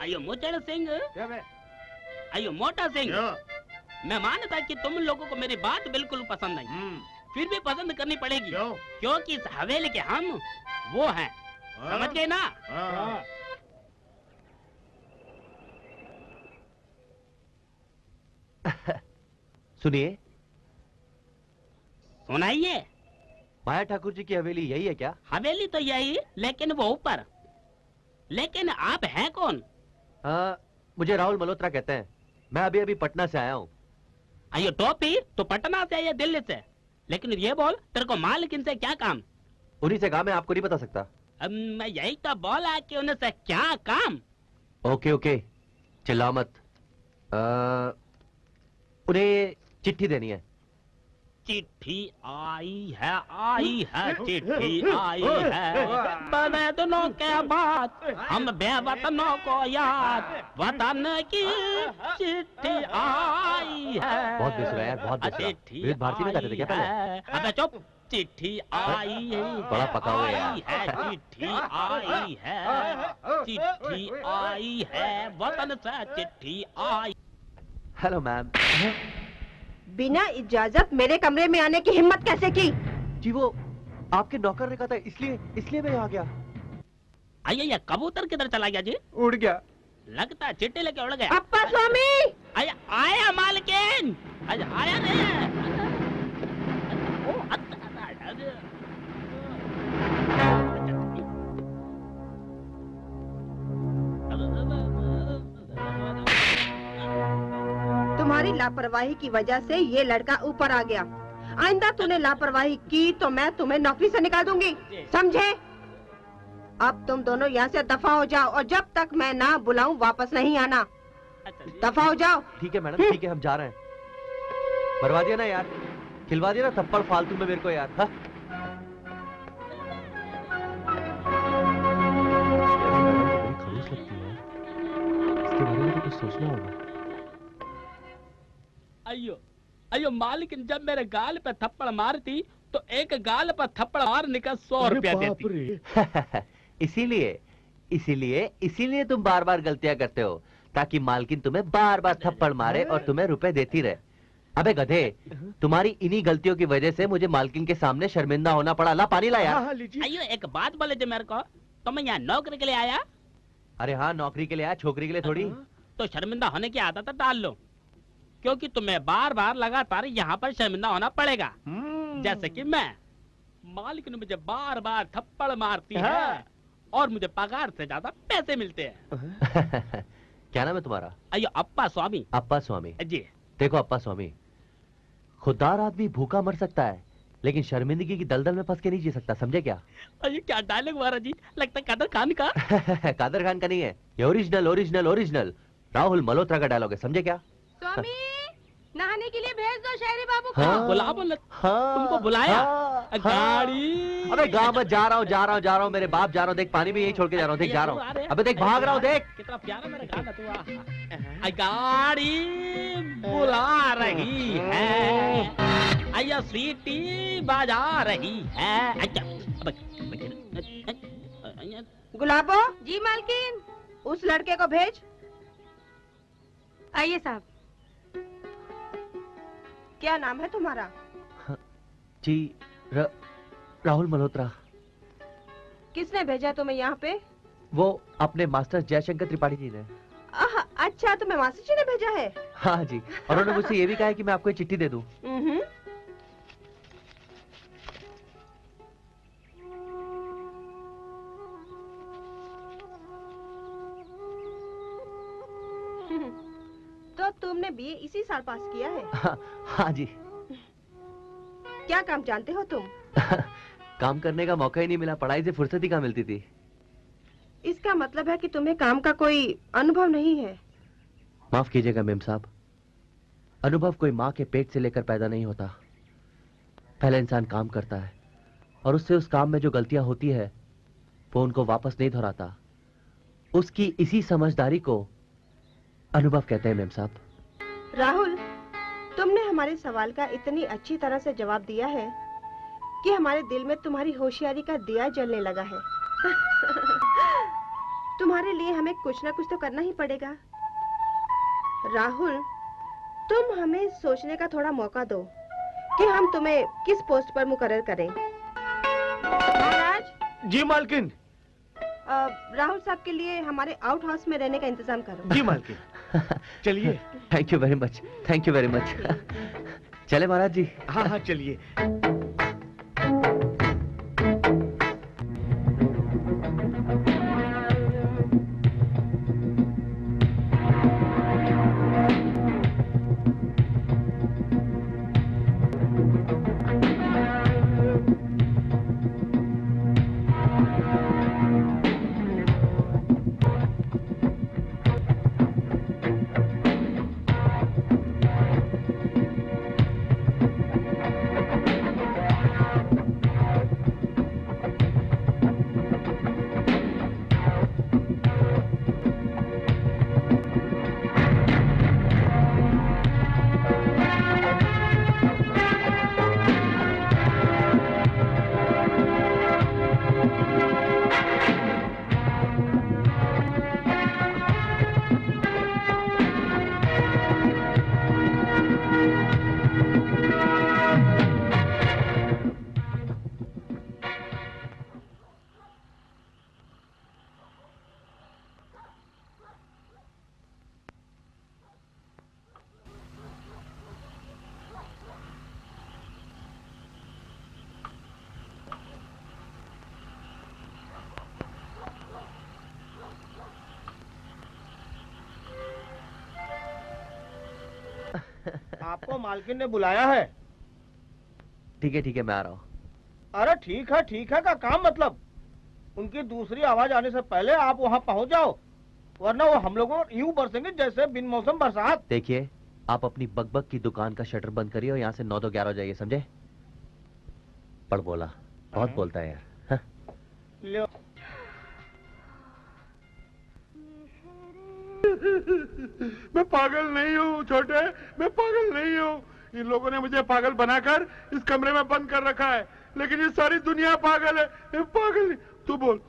अयो मुचड़ सिंह, अयो मोटा सिंह, मैं मानता कि तुम लोगों को मेरी बात बिल्कुल पसंद नहीं, फिर भी पसंद करनी पड़ेगी। क्योंकि इस हवेली के हम वो हैं, समझ गए ना? सुनिए। सुनाइए। माया ठाकुर जी की हवेली यही है क्या? हवेली तो यही, लेकिन वो ऊपर। लेकिन आप हैं कौन? मुझे राहुल मल्होत्रा कहते हैं। मैं अभी अभी पटना से आया हूँ। अयो टोपी, तो पटना से या दिल्ली से? लेकिन ये बोल, तेरे को मालिक इनसे क्या काम? उन्हीं से काम है, आपको नहीं बता सकता। मैं यही तो बोला कि उनसे क्या काम। ओके ओके, चिल्ला मत। उन्हें चिट्ठी देनी है। चिट्ठी आई है चिट्ठी आई है। बड़े दिनों के बाद हम बेवतनों को याद, वतन की चिट्ठी आई है। बहुत बेसुरा यार, बहुत बेसुरा। विविध भारती में करते थे क्या पहले? अबे चुप। चिट्ठी आई है, बड़ा पका हुआ यार। चिट्ठी आई है, चिट्ठी आई है, वतन से चिट्ठी आई। Hello ma'am. बिना इजाजत मेरे कमरे में आने की हिम्मत कैसे की? जी वो आपके नौकर ने कहा था, इसलिए मैं यहाँ गया। आइए, कबूतर किधर चला गया जी? उड़ गया। लगता है चिट्ठी लेके उड़ गया। अप्पा स्वामी। आया मालकिन। आया नहीं। तुम्हारी लापरवाही की वजह से ये लड़का ऊपर आ गया। आइंदा तूने लापरवाही की तो मैं तुम्हें नौकरी से निकाल दूंगी, समझे? अब तुम दोनों यहाँ से दफा हो जाओ और जब तक मैं ना बुलाऊं वापस नहीं आना। दफा हो जाओ। ठीक है मैडम, ठीक है, हम जा रहे हैं। मरवा दिया ना यार, खिलवा दिया ना थप्पड़ फालतू में मेरे को यार। हाँ? खड़ूस लगती है, इसके बारे में तो कुछ सोचना होगा। अयो मालिकिन, जब मेरे गाल पे थप्पड़ मारती तो एक गाल पर थप्पड़ मारने का 100 रुपया देती। इसीलिए तुम बार बार गलतियां करते हो, ताकि मालकिन तुम्हें बार बार थप्पड़ मारे और तुम्हें रुपए देती रहे। अबे गधे, तुम्हारी इन्हीं गलतियों की वजह से मुझे मालकिन के सामने शर्मिंदा होना पड़ा। ला पानी ला यार। अयो एक बात बोले थे मेरे को, तुम यहाँ नौकरी के लिए आया? अरे हाँ, नौकरी के लिए आया, छोकरी के लिए थोड़ी। तो शर्मिंदा होने की आदत डाल लो, क्योंकि तुम्हें बार बार लगातार यहाँ पर शर्मिंदा होना पड़ेगा। जैसे कि मैं, मालिक ने मुझे बार बार थप्पड़ मारती है और मुझे पगार से ज्यादा पैसे मिलते हैं। क्या नाम है तुम्हारा? अयो अप्पा स्वामी। अप्पा स्वामी जी। देखो अप्पा स्वामी, खुददार आदमी भूखा मर सकता है, लेकिन शर्मिंदगी की दलदल में फंस के नहीं जी सकता, समझे क्या? अरे क्या डायलॉग मारा जी, लगता है कादर खान का। कादर खान का नहीं है ये, ओरिजिनल राहुल मल्होत्रा का डायलॉग है, समझे क्या? स्वामी, नहाने के लिए भेज दो शहरी बाबू को। हाँ, बुला तुमको बुलाया। गाड़ी। अबे गाँव में जा रहा हूँ, मेरे बाप जा रहा हूँ, देख पानी भी यही छोड़ के जा रहा हूँ, देख जा रहा हूँ। अबे देख भाग रहा हूँ, देख कितना प्यारा मेरा गाना तू। गाड़ी बुला रही है, अया सीटी बजा रही है। गुलाबो। जी मालकिन। उस लड़के को भेज। आइए साहब। क्या नाम है तुम्हारा? जी राहुल मल्होत्रा। किसने भेजा तुम्हें यहाँ पे? वो अपने मास्टर जयशंकर त्रिपाठी जी ने। अच्छा, तुम्हें मास्टर जी ने भेजा है? हाँ जी, और उन्होंने मुझसे ये भी कहा है कि मैं आपको एक चिट्ठी दे दूं। तो तुमने बीए इसी साल पास किया है? हाँ जी। क्या काम जानते हो तुम? काम करने का मौका ही नहीं मिला, पढ़ाई से फुर्सत ही कहाँ मिलती थी। इसका मतलब है कि तुम्हें काम का कोई अनुभव नहीं है? माफ कीजिएगा मेम साहब, अनुभव कोई माँ के पेट से लेकर पैदा नहीं होता। पहले इंसान काम करता है और उससे उस काम में जो गलतियां होती है वो उनको वापस नहीं दोहराता। उसकी इसी समझदारी को अनुभव कहते हैं मेम साहब। राहुल, तुमने हमारे सवाल का इतनी अच्छी तरह से जवाब दिया है कि हमारे दिल में तुम्हारी होशियारी का दिया जलने लगा है। तुम्हारे लिए हमें कुछ ना कुछ तो करना ही पड़ेगा। राहुल, तुम हमें सोचने का थोड़ा मौका दो कि हम तुम्हें किस पोस्ट पर मुकर्रर करें। महाराज। जी मालकिन। राहुल साहब के लिए हमारे आउट हाउस में रहने का इंतजाम करो। जी मालकिन। चलिए। Thank you very much, thank you very much. चले महाराज जी। हाँ हाँ चलिए। आपको मालकिन ने बुलाया है। ठीक है मैं आ रहा हूँ। अरे ठीक है का काम मतलब उनकी दूसरी आवाज आने से पहले आप वहाँ पहुँच जाओ, वरना वो हम लोगों यूं बरसेंगे जैसे बिन मौसम बरसात। देखिए, आप अपनी बकबक की दुकान का शटर बंद करिए और यहाँ से 9 तो 11 हो जाइए, समझे? पढ़ बोला, बहुत बोलता है यार। लो। मैं पागल नहीं हूँ छोटे, मैं पागल नहीं हूँ। इन लोगों ने मुझे पागल बनाकर इस कमरे में बंद कर रखा है, लेकिन ये सारी दुनिया पागल है। मैं पागल नहीं। तू बोल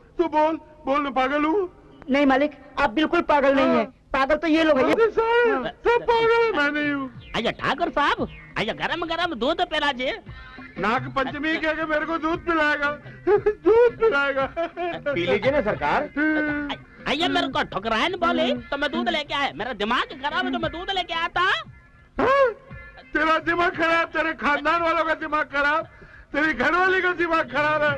मैं पागल हूँ? नहीं मालिक, आप बिल्कुल पागल नहीं है। पागल तो ये लोग हैं। सब पागल है, मैं नहीं हूँ। आइए ठाकुर साहब, आइए गरम दूध पिला जी। नाग पंचमी कह के मेरे को दूध पिलाएगा, दूध पिलाएगा। पी लीजिए ना सरकार। आइए, मेरे को ठुकराए न बोले तो मैं दूध लेके आया। मेरा दिमाग खराब है तो मैं दूध लेके आता। तेरा दिमाग खराब, तेरे खानदान वालों का दिमाग खराब, तेरी घरवाली का दिमाग खराब है।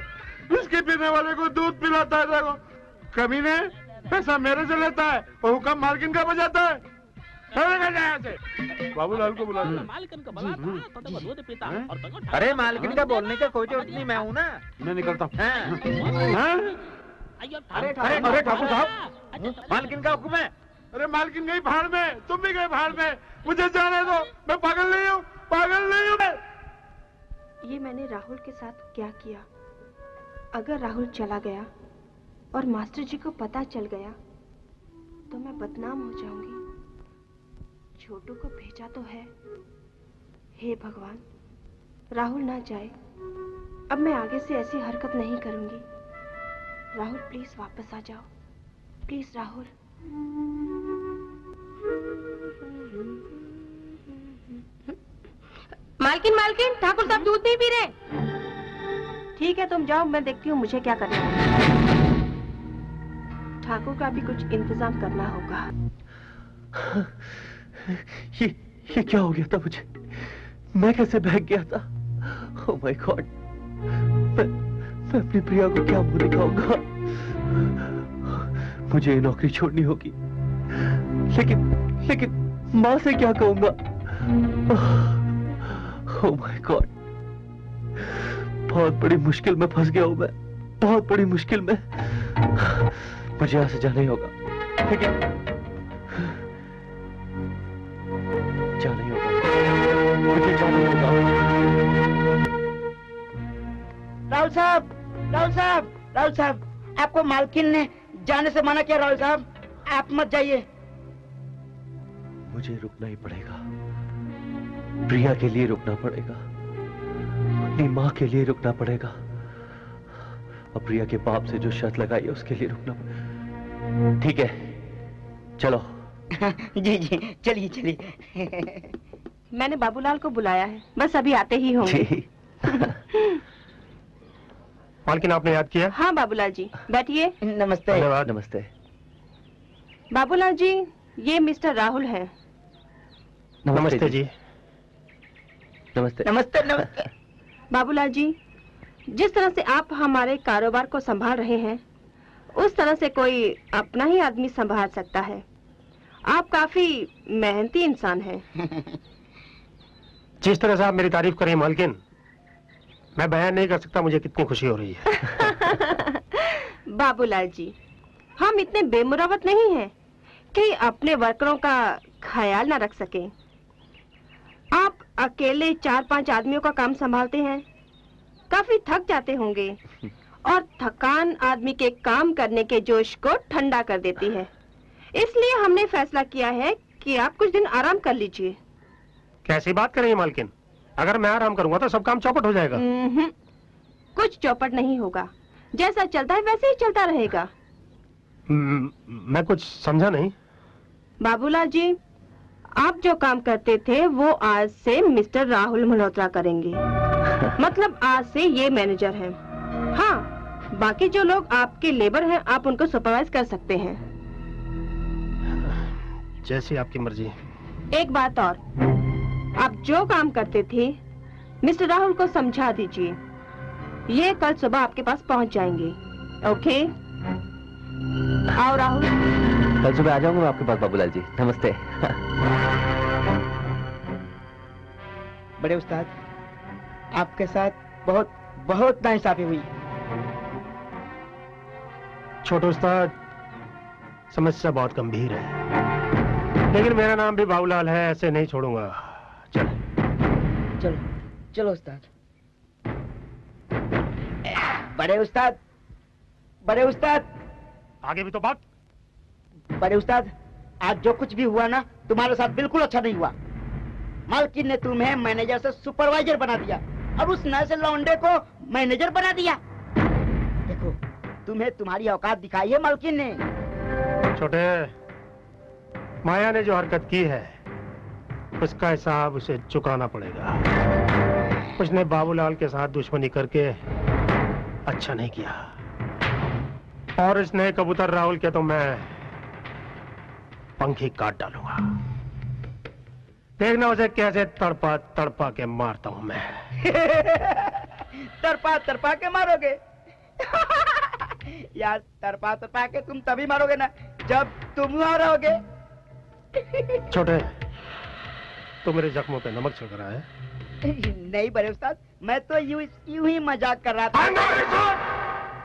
इसके पीने वाले को दूध पिलाता है, देखो कमीने पैसा मेरे से लेता है और हुक्म मालकिन का बजाता है। बाबूलाल को बुला। मालकिन को बुला तो देखो दूध पीता। अरे मालकिन का बोलने का कोई जरूरत नहीं, मैं हूँ ना। मैं निकलता हूँ। अरे ठाकुर साहब, मालकिन का हुक्म है। अरे मालकिन गई भाड़ में, तुम भी गए भाड़ में, मुझे जाने दो। मैं पागल नहीं हूँ, पागल नहीं हूँ। ये मैंने राहुल के साथ क्या किया? अगर राहुल चला गया और मास्टर जी को पता चल गया तो मैं बदनाम हो जाऊंगी। छोटू को भेजा तो है। हे भगवान, राहुल ना जाए। अब मैं आगे से ऐसी हरकत नहीं करूंगी। राहुल प्लीज वापस आ जाओ, प्लीज राहुल। मालकिन, ठाकुर साहब दूध नहीं पी रहे। ठीक है, तुम जाओ, मैं देखती हूँ मुझे क्या करना है। ठाकुर का भी कुछ इंतजाम करना होगा। ये क्या हो गया था मुझे? मैं कैसे बहक गया था? ओह माय गॉड, मैं अपनी प्रिया को क्या मुंह दिखाऊंगा? मुझे ये नौकरी छोड़नी होगी, लेकिन माँ से क्या कहूंगा? ओह माय गॉड, बहुत बड़ी मुश्किल में फंस गया हूं मैं, बहुत बड़ी मुश्किल में। मुझे यहाँ से जाना ही होगा, लेकिन जाना ही होगा, मुझे जाना ही होगा। राहुल साहब, आपको मालकिन ने जाने से मना किया। राहुल साहब, आप मत जाइए। मुझे रुकना ही पड़ेगा, प्रिया के लिए रुकना पड़ेगा, अपनी माँ के लिए रुकना पड़ेगा, और प्रिया के बाप से जो शर्त लगाई है उसके लिए रुकना पड़ेगा। ठीक है, चलो। जी जी, चलिए चलिए। मैंने बाबूलाल को बुलाया है, बस अभी आते ही होंगे। जी। मालकिन, आपने याद किया? हाँ बाबूलाल जी, बैठिए। नमस्ते। धन्यवाद। नमस्ते। बाबूलाल जी, ये मिस्टर राहुल हैं। नमस्ते जी। नमस्ते। नमस्ते नमस्ते। बाबूलाल जी, जिस तरह से आप हमारे कारोबार को संभाल रहे हैं, उस तरह से कोई अपना ही आदमी संभाल सकता है। आप काफी मेहनती इंसान हैं। जिस तरह से आप मेरी तारीफ करें मालकिन, मैं बयान नहीं कर सकता मुझे कितनी खुशी हो रही है। बाबूलाल जी, हम इतने बेमुरवत नहीं हैं कि अपने वर्करों का ख्याल न रख सकें। आप अकेले 4-5 आदमियों का काम संभालते हैं, काफी थक जाते होंगे, और थकान आदमी के काम करने के जोश को ठंडा कर देती है। इसलिए हमने फैसला किया है कि आप कुछ दिन आराम कर लीजिए। कैसी बात करें मालकिन? अगर मैं आराम करूंगा तो सब काम चौपट हो जाएगा। कुछ चौपट नहीं होगा, जैसा चलता है वैसे ही चलता रहेगा। मैं कुछ समझा नहीं। बाबूलाल जी, आप जो काम करते थे वो आज से मिस्टर राहुल मल्होत्रा करेंगे। मतलब आज से ये मैनेजर हैं। हाँ, बाकी जो लोग आपके लेबर हैं, आप उनको सुपरवाइज कर सकते हैं। जैसी आपकी मर्जी। एक बात और, आप जो काम करते थे मिस्टर राहुल को समझा दीजिए। ये कल सुबह आपके पास पहुंच जाएंगे। ओके? आओ राहुल। कल सुबह आ जाऊंगा मैं आपके पास बाबूलाल जी। नमस्ते। बड़े उस्ताद, आपके साथ बहुत बहुत नाइंसाफी हुई। छोटे उस्ताद, समस्या बहुत गंभीर है, लेकिन मेरा नाम भी बाबूलाल है, ऐसे नहीं छोड़ूंगा। चल चलो चलो उस्ताद। बड़े उस्ताद, बड़े उस्ताद, आगे भी तो बात। बड़े उस्ताद, आज जो कुछ भी हुआ ना, तुम्हारे साथ बिल्कुल अच्छा नहीं हुआ। मालकिन ने तुम्हें मैनेजर से सुपरवाइजर बना दिया और उस नए से लौंडे को मैनेजर बना दिया। देखो, तुम्हें तुम्हारी औकात दिखाई है मालकिन ने। छोटे, माया ने जो हरकत की है उसका हिसाब उसे चुकाना पड़ेगा। उसने बाबूलाल के साथ दुश्मनी करके अच्छा नहीं किया, और इस नए कबूतर राहुल के तो मैं पंखी काट डालूंगा। देखना उसे कैसे तड़पा तड़पा के मारता हूं मैं। तड़पा तड़पा के मारोगे? यार, तड़पा तड़पा के तुम तभी मारोगे ना जब तुम मारोगे। छोटे, तो मेरे जख्मों पे नमक छिड़क रहा है? नहीं बड़े उस्ताद, मैं तो यूं ही मजाक कर रहा था।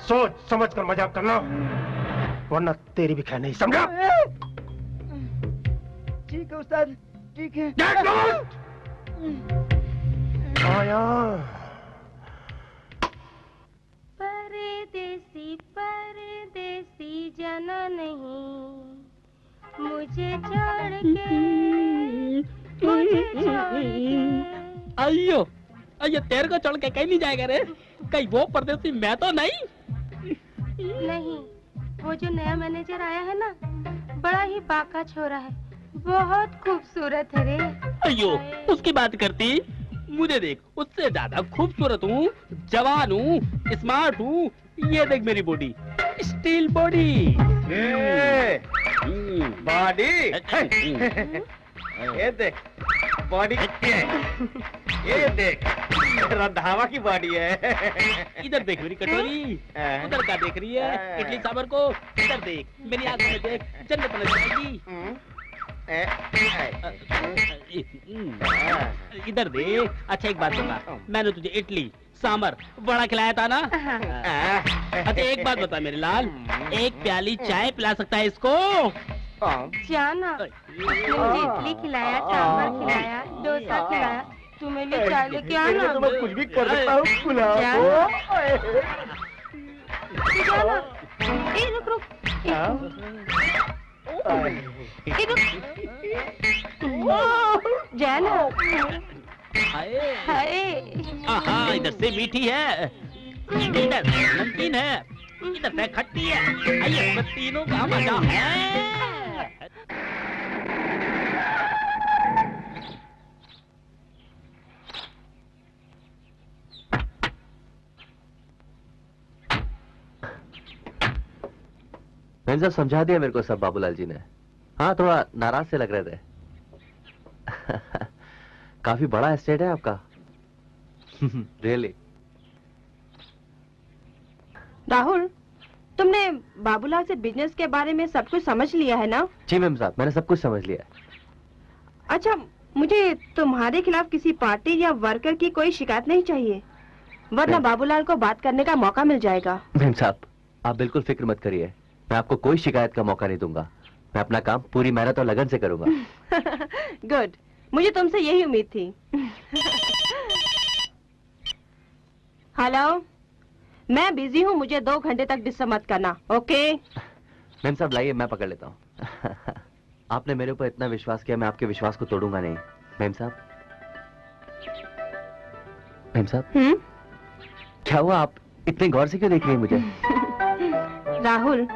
सोच समझ कर मजाक करना, वरना तेरी भी खैर नहीं। समझा? ठीक है उस्ताद, ठीक है। आया। परदेसी परदेसी जाना नहीं, मुझे छोड़ के, मुझे छोड़ के। अयो अयो, तेरे को छोड़ के कहीं नहीं जाएगा रे। कहीं वो परदेसी मैं तो नहीं। नहीं, वो जो नया मैनेजर आया है ना, बड़ा ही बाका छोरा है, बहुत खूबसूरत है रे। अयो, उसकी बात करती, मुझे देख, उससे ज्यादा खूबसूरत हूँ, जवान हूँ, स्मार्ट हूँ। ये देख मेरी बॉडी, स्टील बॉडी। बॉडी, ये देख बॉडी, ये देख रंधावा की बॉडी है। इधर देख मेरी कटोरी, उधर का देख रही है इडली सांभर को। इधर देख मेरी आंखों में देख, जन्नत नजर आएगी। इधर देख। अच्छा एक बात बता, मैंने तुझे इडली सांभर बड़ा खिलाया था ना? अच्छा एक बात बता मेरे लाल, एक प्याली चाय पिला सकता है इसको? जाना, मुझे इडली खिलाया, सांभर खिलाया, डोसा खिलाया, तुम्हें भी चाय लेके आना। तो मैं कुछ भी कर सकता हूँ, खिलाओ। जाना, रुक रुक, जाना। हाय, इधर से मीठी है, इधर नमकीन है, इधर से खट्टी है। आइए, तो तीनों का मजा है। मैंने सब समझा दिया मेरे को सब बाबूलाल जी ने। हाँ, थोड़ा नाराज से लग रहे थे। काफी बड़ा एस्टेट है आपका। रियली। राहुल, तुमने बाबूलाल से बिजनेस के बारे में सब कुछ समझ लिया है ना? जी मैम साहब, मैंने सब कुछ समझ लिया है। अच्छा, मुझे तुम्हारे खिलाफ किसी पार्टी या वर्कर की कोई शिकायत नहीं चाहिए, वरना बाबूलाल को बात करने का मौका मिल जाएगा। मैम साहब, आप बिल्कुल फिक्र मत करिए, मैं आपको कोई शिकायत का मौका नहीं दूंगा। मैं अपना काम पूरी मेहनत और लगन से करूंगा। गुड, मुझे तुमसे यही उम्मीद थी। हेलो, मैं बिजी हूँ, मुझे 2 घंटे तक डिस्टर्ब मत करना, ओके? मैम साहब लाइए, मैं पकड़ लेता हूँ। आपने मेरे ऊपर इतना विश्वास किया, मैं आपके विश्वास को तोड़ूंगा नहीं। मैम साहब, मैम साहब, क्या हुआ? आप इतने गौर से क्यों देख रही हैं मुझे? राहुल,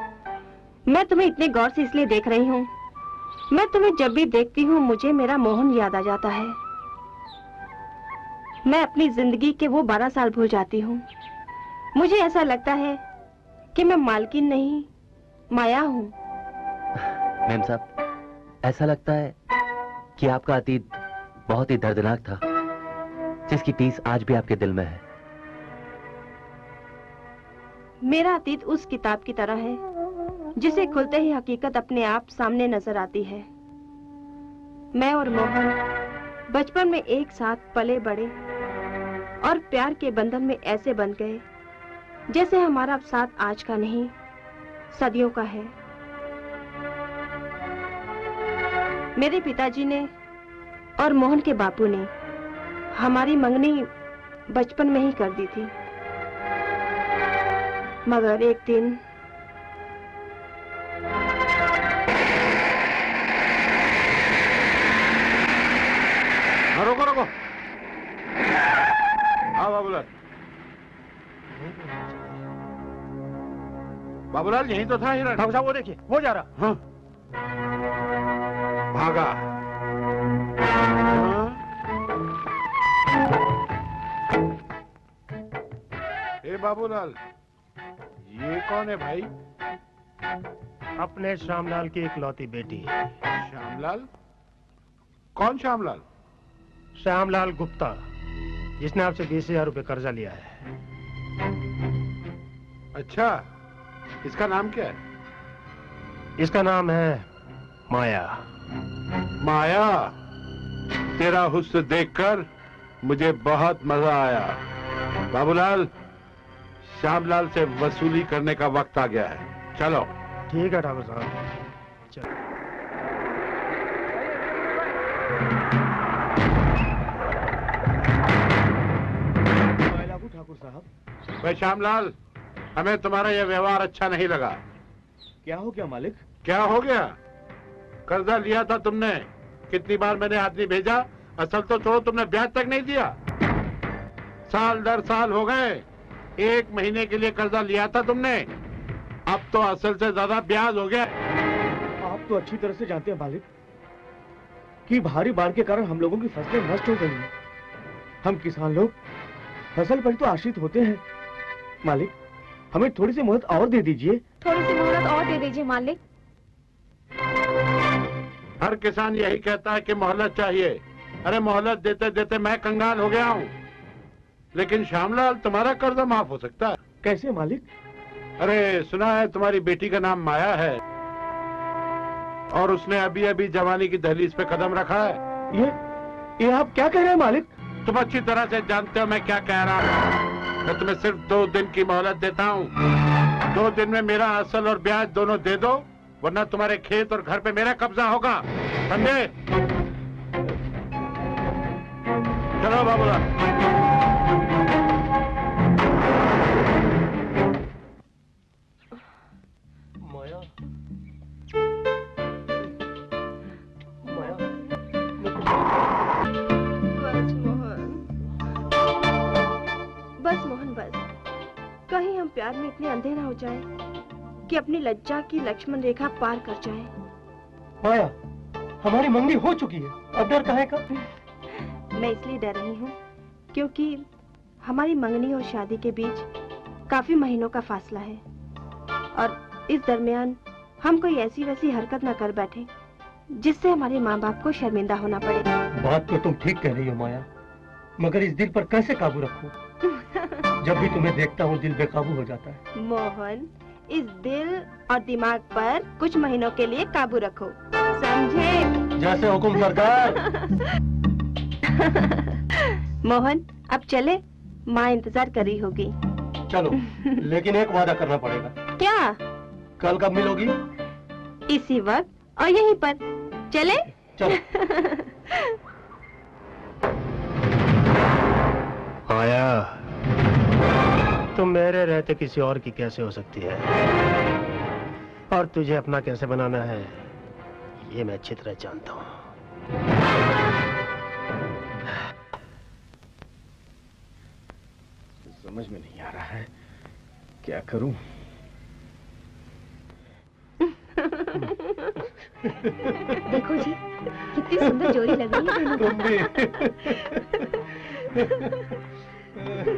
मैं तुम्हें इतने गौर से इसलिए देख रही हूँ, मैं तुम्हें जब भी देखती हूँ मुझे मेरा मोहन याद आ जाता है। मैं अपनी जिंदगी के वो 12 साल भूल जाती हूँ। मुझे ऐसा लगता है कि मैं मालकिन नहीं, माया हूँ। मैम साहब, ऐसा लगता है कि आपका अतीत बहुत ही दर्दनाक था, जिसकी टीस आज भी आपके दिल में है। मेरा अतीत उस किताब की तरह है जिसे खुलते ही हकीकत अपने आप सामने नजर आती है। मैं और मोहन बचपन में एक साथ पले बड़े और प्यार के बंधन में ऐसे बंध गए जैसे हमारा साथ आज का नहीं, सदियों का है। मेरे पिताजी ने और मोहन के बापू ने हमारी मंगनी बचपन में ही कर दी थी, मगर एक दिन रोको रोको। हाँ बाबूलाल, बाबूलाल यहीं तो था हिरण। ठाकुर साहब वो देखिए, वो जा रहा। हाँ, भागा। हाँ? ए बाबूलाल, ये कौन है भाई? अपने श्यामलाल की इकलौती बेटी। श्यामलाल? कौन श्यामलाल? श्यामलाल गुप्ता, जिसने आपसे 20,000 रुपए कर्जा लिया है। अच्छा, इसका नाम क्या है? इसका नाम है माया। माया, तेरा हुस्न देखकर मुझे बहुत मजा आया। बाबूलाल, श्यामलाल से वसूली करने का वक्त आ गया है, चलो। ठीक है ठाकुर साहब, चलो। ठाकुर साहब, भाई श्यामलाल, हमें तुम्हारा यह व्यवहार अच्छा नहीं लगा। क्या हो गया मालिक? क्या हो गया? कर्जा लिया था तुमने, कितनी बार मैंने आदमी भेजा, असल तो छोड़ो, तुमने ब्याज तक नहीं दिया। साल दर साल हो गए, 1 महीने के लिए कर्जा लिया था तुमने, अब तो असल से ज्यादा ब्याज हो गया। आप तो अच्छी तरह से जानते हैं मालिक कि भारी बाढ़ के कारण हम लोगों की फसलें नष्ट हो गई हैं। हम किसान लोग फसल पर तो आश्रित होते हैं। मालिक, हमें थोड़ी सी मोहलत और दे दीजिए। थोड़ी सी मोहलत और दे दीजिए मालिक। हर किसान यही कहता है कि मोहलत चाहिए। अरे मोहलत देते देते मैं कंगाल हो गया हूँ। लेकिन श्यामलाल, तुम्हारा कर्जा माफ हो सकता है। कैसे मालिक? अरे सुना है तुम्हारी बेटी का नाम माया है और उसने अभी अभी जवानी की दहलीज पे कदम रखा है। ये आप क्या कह रहे हैं मालिक? तुम अच्छी तरह से जानते हो मैं क्या कह रहा हूँ। मैं तुम्हें सिर्फ 2 दिन की मोहलत देता हूँ। 2 दिन में मेरा असल और ब्याज दोनों दे दो, वरना तुम्हारे खेत और घर पे मेरा कब्जा होगा, समझे? चलो बाबूलाल। बस मोहन, बस। कहीं हम प्यार में इतने अंधे ना हो जाए कि अपनी लज्जा की लक्ष्मण रेखा पार कर जाए। माया, हमारी मंगनी हो चुकी है, अब डर काहे का? मैं इसलिए डर रही हूँ क्योंकि हमारी मंगनी और शादी के बीच काफी महीनों का फासला है और इस दरमियान हम कोई ऐसी वैसी हरकत ना कर बैठे जिससे हमारे माँ बाप को शर्मिंदा होना पड़े। बात तो तुम ठीक कह रही हो माया, मगर इस दिल पर कैसे काबू रखूं? जब भी तुम्हें देखता हूँ दिल बेकाबू हो जाता है। मोहन, इस दिल और दिमाग पर कुछ महीनों के लिए काबू रखो, समझे? जैसे हुकुम सरकार। मोहन, अब चले, माँ इंतजार कर रही होगी। चलो, लेकिन एक वादा करना पड़ेगा। क्या? कल कब मिलोगी? इसी वक्त और यहीं पर। चले? चलो। आया, तुम मेरे रहते किसी और की कैसे हो सकती है, और तुझे अपना कैसे बनाना है ये मैं अच्छी तरह जानता हूँ। समझ में नहीं आ रहा है, क्या करूं? देखो जी, कितनी सुंदर जोड़ी लग रही है। तुम भी।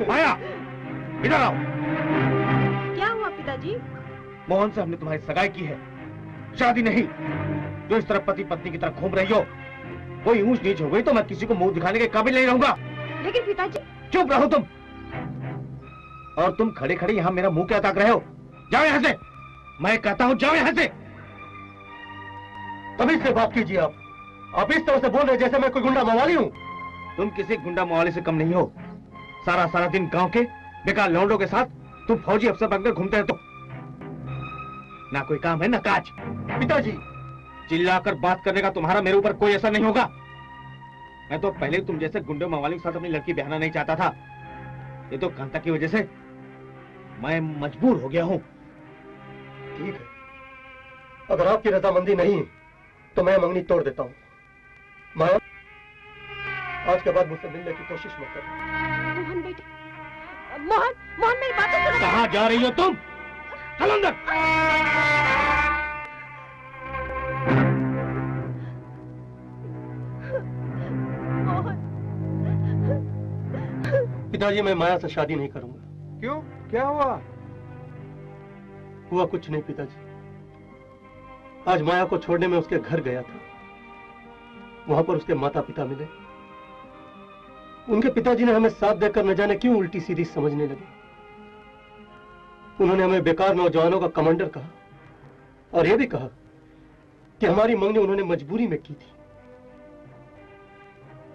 माया, इधर आओ। क्या हुआ पिताजी? मोहन से हमने तुम्हारी सगाई की है, शादी नहीं। जो इस तरह पति पत्नी की तरह घूम रही हो, कोई ऊंच नीच हो गई तो मैं किसी को मुंह दिखाने के काबिल नहीं रहूंगा। लेकिन पिताजी। चुप रहो तुम। और तुम खड़े खड़े यहाँ मेरा मुंह क्या ताक रहे हो? जाओ यहाँ से, मैं कहता हूँ जाओ यहाँ से। तभी से बात कीजिए आप इस तरह से बोल रहे जैसे मैं कोई गुंडा मवाली हूँ। तुम किसी गुंडा मवाली से कम नहीं हो। सारा दिन गांव के बेकार लौंडों के साथ तुम फौजी अफसर बनकर घूमते रहते हो। ना कोई काम है ना काज। पिताजी, चिल्लाकर बात करने का तुम्हारा मेरे ऊपर कोई असर नहीं होगा। मैं तो पहले तुम जैसे गुंडे मवाली के साथ अपनी लड़की बहना नहीं चाहता था। ये तो कांता की वजह से मैं मजबूर हो गया हूँ। ठीक है, अगर आपकी रजामंदी नहीं तो मैं मंगनी तोड़ देता हूँ। माया, आज के बाद मुझसे मिलने की कोशिश मत करना। मोहन बेटे, मोहन मेरी बात तो सुनो। कहाँ जा रही हो तुम? चलो अंदर। पिताजी, मैं माया से शादी नहीं करूंगा। क्यों, क्या हुआ? हुआ कुछ नहीं पिताजी। आज माया को छोड़ने में उसके घर गया था। वहां पर उसके माता पिता मिले। उनके पिताजी ने हमें साथ देकर न जाने क्यों उल्टी सीधी समझने लगे। उन्होंने हमें बेकार नौजवानों का कमांडर कहा और यह भी कहा कि हमारी मंगनी उन्होंने मजबूरी में की थी।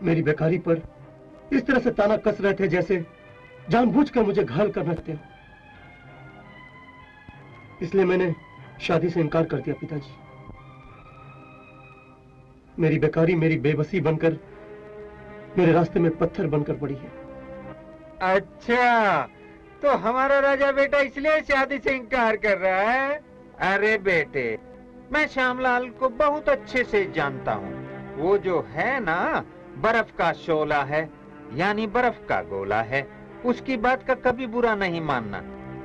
मेरी बेकारी पर इस तरह से ताना कस रहे थे जैसे जानबूझकर मुझे घायल करना चाहते हो। इसलिए मैंने शादी से इनकार कर दिया पिताजी। मेरी बेकारी मेरी बेबसी बनकर मेरे रास्ते में पत्थर बनकर पड़ी है। अच्छा, तो हमारा राजा बेटा इसलिए शादी से इनकार कर रहा है? अरे बेटे, मैं श्यामलाल को बहुत अच्छे से जानता हूँ। वो जो है ना, बर्फ का शोला है, यानी बर्फ का गोला है। उसकी बात का कभी बुरा नहीं मानना।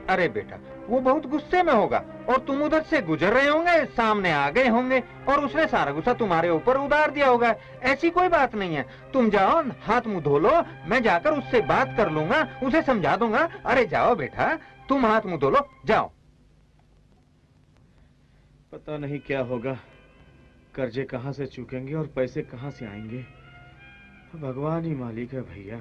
अरे बेटा, वो बहुत गुस्से में होगा और तुम उधर से गुजर रहे होंगे, सामने आ गए होंगे और उसने सारा गुस्सा तुम्हारे ऊपर उतार दिया होगा। ऐसी कोई बात नहीं है। तुम जाओ, हाथ मुंह धो लो, मैं जाकर उससे बात कर लूंगा, उसे समझा दूंगा। अरे जाओ बेटा, तुम हाथ मुंह धो लो, जाओ। पता नहीं क्या होगा, कर्जे कहाँ से चुकेंगे और पैसे कहाँ से आएंगे। भगवान ही मालिक है भैया।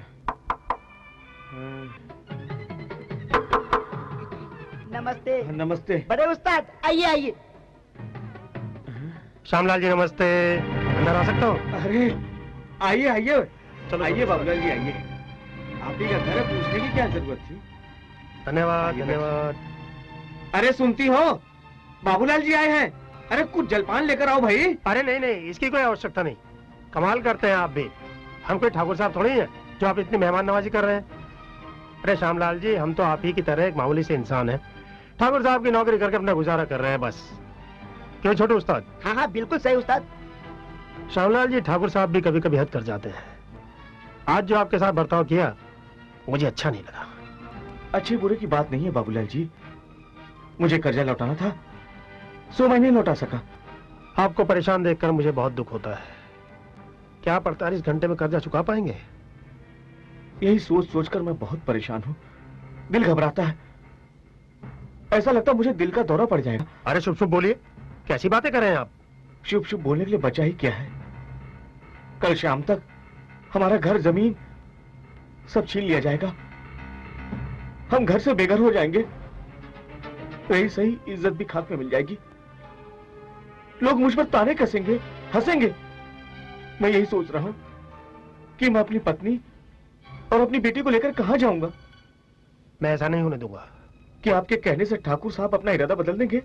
नमस्ते। नमस्ते। बड़े उस्ताद, आइए आइए। श्यामलाल जी नमस्ते, अंदर आ सकता हूँ? अरे आइए आइए, चलो आइए बाबूलाल जी आइए। आप ही का घर है, पूछने की क्या जरूरत थी? धन्यवाद धन्यवाद। अरे सुनती हो, बाबूलाल जी आए हैं। अरे कुछ जलपान लेकर आओ भाई। अरे नहीं नहीं, इसकी कोई आवश्यकता नहीं। कमाल करते हैं आप भी। हम कोई ठाकुर साहब थोड़ी हैं जो आप इतनी मेहमान नवाजी कर रहे हैं। अरे श्यामलाल जी, हम तो आप ही की तरह एक मामूली से इंसान हैं। ठाकुर साहब की नौकरी करके अपना गुजारा कर रहे हैं बस। क्यों छोटे उस्ताद? हाँ हाँ, बिल्कुल सही उस्ताद। श्यामलाल जी, ठाकुर साहब भी कभी कभी हद कर जाते हैं। आज जो आपके साथ बर्ताव किया मुझे अच्छा नहीं लगा। अच्छे बुरे की बात नहीं है बाबूलाल जी, मुझे कर्जा लौटाना था, सो मैं नहीं लौटा सका। आपको परेशान देखकर मुझे बहुत दुख होता है। क्या 48 घंटे में कर्जा चुका पाएंगे? यही सोच सोचकर मैं बहुत परेशान हूँ। दिल घबराता है, ऐसा लगता मुझे दिल का दौरा पड़ जाएगा। अरे शुभ शुभ बोलिए, कैसी बातें कर रहे हैं आप? शुभ शुभ बोलने के लिए बचा ही क्या है। कल शाम तक हमारा घर जमीन सब छीन लिया जाएगा, हम घर से बेघर हो जाएंगे। रही सही इज्जत भी खाक में मिल जाएगी, लोग मुझ पर ताने कसेंगे, हंसेंगे। मैं यही सोच रहा हूं कि मैं अपनी पत्नी और अपनी बेटी को लेकर कहां जाऊंगा। मैं ऐसा नहीं होने दूंगा। कि आपके कहने से ठाकुर साहब अपना इरादा बदल देंगे?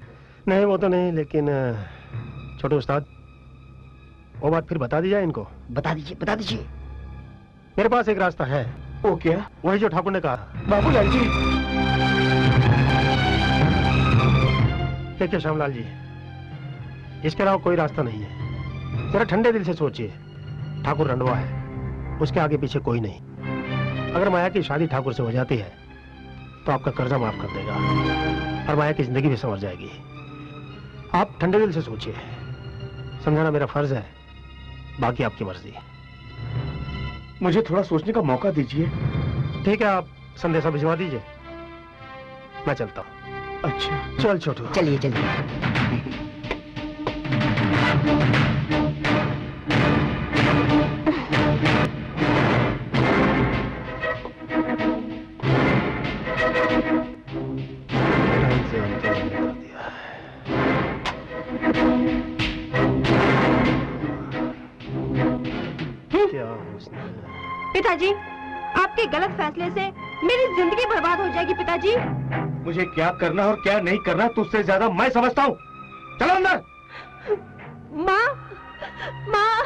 नहीं वो तो नहीं, लेकिन छोटे उस्ताद वो बात फिर बता दी जाए इनको। बता दीजिए, बता दीजिए। मेरे पास एक रास्ता है। वो क्या? वही जो ठाकुर ने कहा। बाबूलाल जी। देखिए श्यामलाल जी, इसके अलावा कोई रास्ता नहीं है। जरा ठंडे दिल से सोचिए। ठाकुर रंडवा है, उसके आगे पीछे कोई नहीं। अगर माया की शादी ठाकुर से हो जाती है तो आपका कर्जा माफ कर देगा और माया की जिंदगी भी संवर जाएगी। आप ठंडे दिल से सोचिए। समझाना मेरा फर्ज है, बाकी आपकी मर्जी। मुझे थोड़ा सोचने का मौका दीजिए। ठीक है, आप संदेशा भिजवा दीजिए, मैं चलता हूँ। अच्छा चल छोटू। चलिए चलिए। पिताजी, आपके गलत फैसले से मेरी जिंदगी बर्बाद हो जाएगी पिताजी। मुझे क्या करना और क्या नहीं करना तुझसे ज्यादा मैं समझता हूँ। चलो अंदर। माँ, माँ।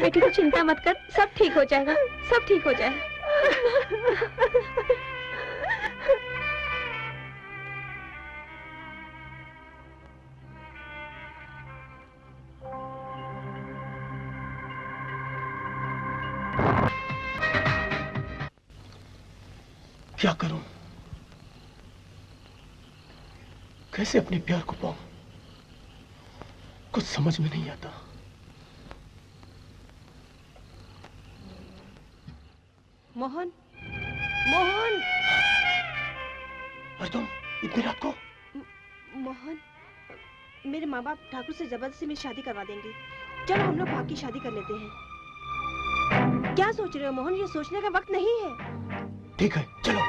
बेटी को चिंता मत कर, सब ठीक हो जाएगा, सब ठीक हो जाएगा। क्या करूं? कैसे अपने प्यार को पाऊं? कुछ समझ में नहीं आता। मोहन, मोहन। और तुम इतनी रात को? मोहन, मेरे माँ बाप ठाकुर से जबरदस्ती मेरी शादी करवा देंगे। चलो हम लोग भाग की शादी कर लेते हैं। क्या सोच रहे हो मोहन? ये सोचने का वक्त नहीं है। ठीक है, चलो।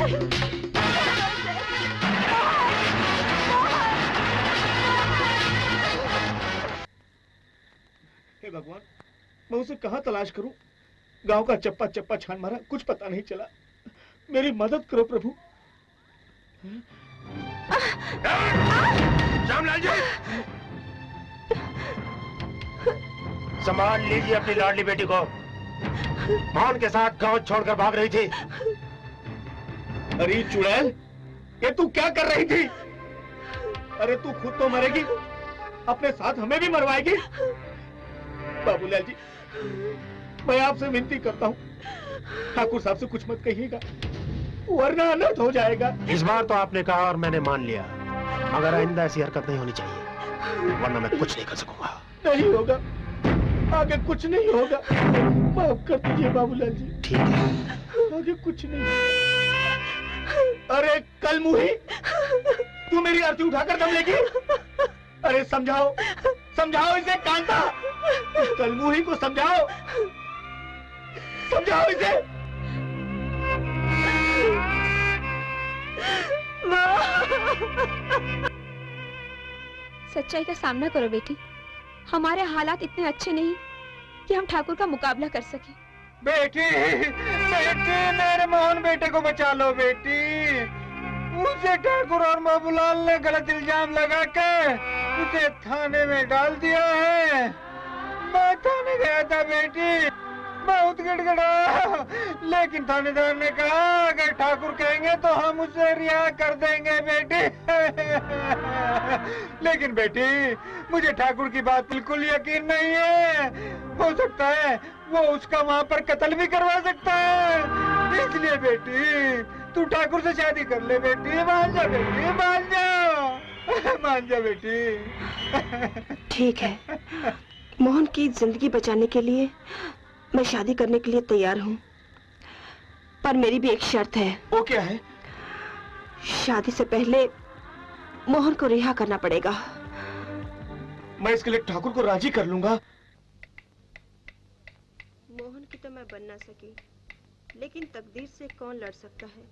हे भगवान, मैं उसे कहाँ तलाश करूं? गांव का चप्पा चप्पा छान मारा, कुछ पता नहीं चला। मेरी मदद करो प्रभु। श्यामलाल जी, संभाल लीजिए अपनी लाडली बेटी को। मोहन के साथ गांव छोड़कर भाग रही थी। अरे चुड़ैल, ये तू क्या कर रही थी? अरे तू खुद तो मरेगी, अपने साथ हमें भी मरवाएगी। बाबूलाल जी, मैं आपसे विनती करता हूँ, ठाकुर साहब से कुछ मत कहिएगा, वरना अनर्थ हो जाएगा। इस बार तो आपने कहा और मैंने मान लिया, मगर आइंदा ऐसी हरकत नहीं होनी चाहिए, वरना मैं कुछ नहीं कर सकूंगा। नहीं होगा, आगे कुछ नहीं होगा। माफ कर दीजिए बाबूलाल जी। ठीक है, आगे कुछ नहीं। अरे कल मुही, तू मेरी आरती उठाकर दम लेगी? अरे समझाओ, समझाओ इसे कांता, कल मुही को समझाओ, समझाओ इसे। सच्चाई का सामना करो बेटी, हमारे हालात इतने अच्छे नहीं कि हम ठाकुर का मुकाबला कर सके। बेटी, बेटी, मेरे मोहन बेटे को बचा लो बेटी। उसे ठाकुर और बाबूलाल ने गलत इल्जाम लगा के उसे थाने में डाल दिया है। मैं थाने गया था बेटी, बहुत गिड़गिड़ाया, लेकिन थानेदार ने कहा अगर ठाकुर कहेंगे तो हम उसे रिहा कर देंगे बेटी। लेकिन बेटी, मुझे ठाकुर की बात बिल्कुल यकीन नहीं है। हो सकता है वो उसका वहाँ पर कत्ल भी करवा सकता है। इसलिए बेटी, तू ठाकुर से शादी कर ले बेटी। मान जा बेटी, मान जा, मान जा बेटी। ठीक है, मोहन की जिंदगी बचाने के लिए मैं शादी करने के लिए तैयार हूँ, पर मेरी भी एक शर्त है। वो क्या है? शादी से पहले मोहन को रिहा करना पड़ेगा। मैं इसके लिए ठाकुर को राजी कर लूंगा। मोहन की तो मैं बन ना सकी, लेकिन तकदीर से कौन लड़ सकता है।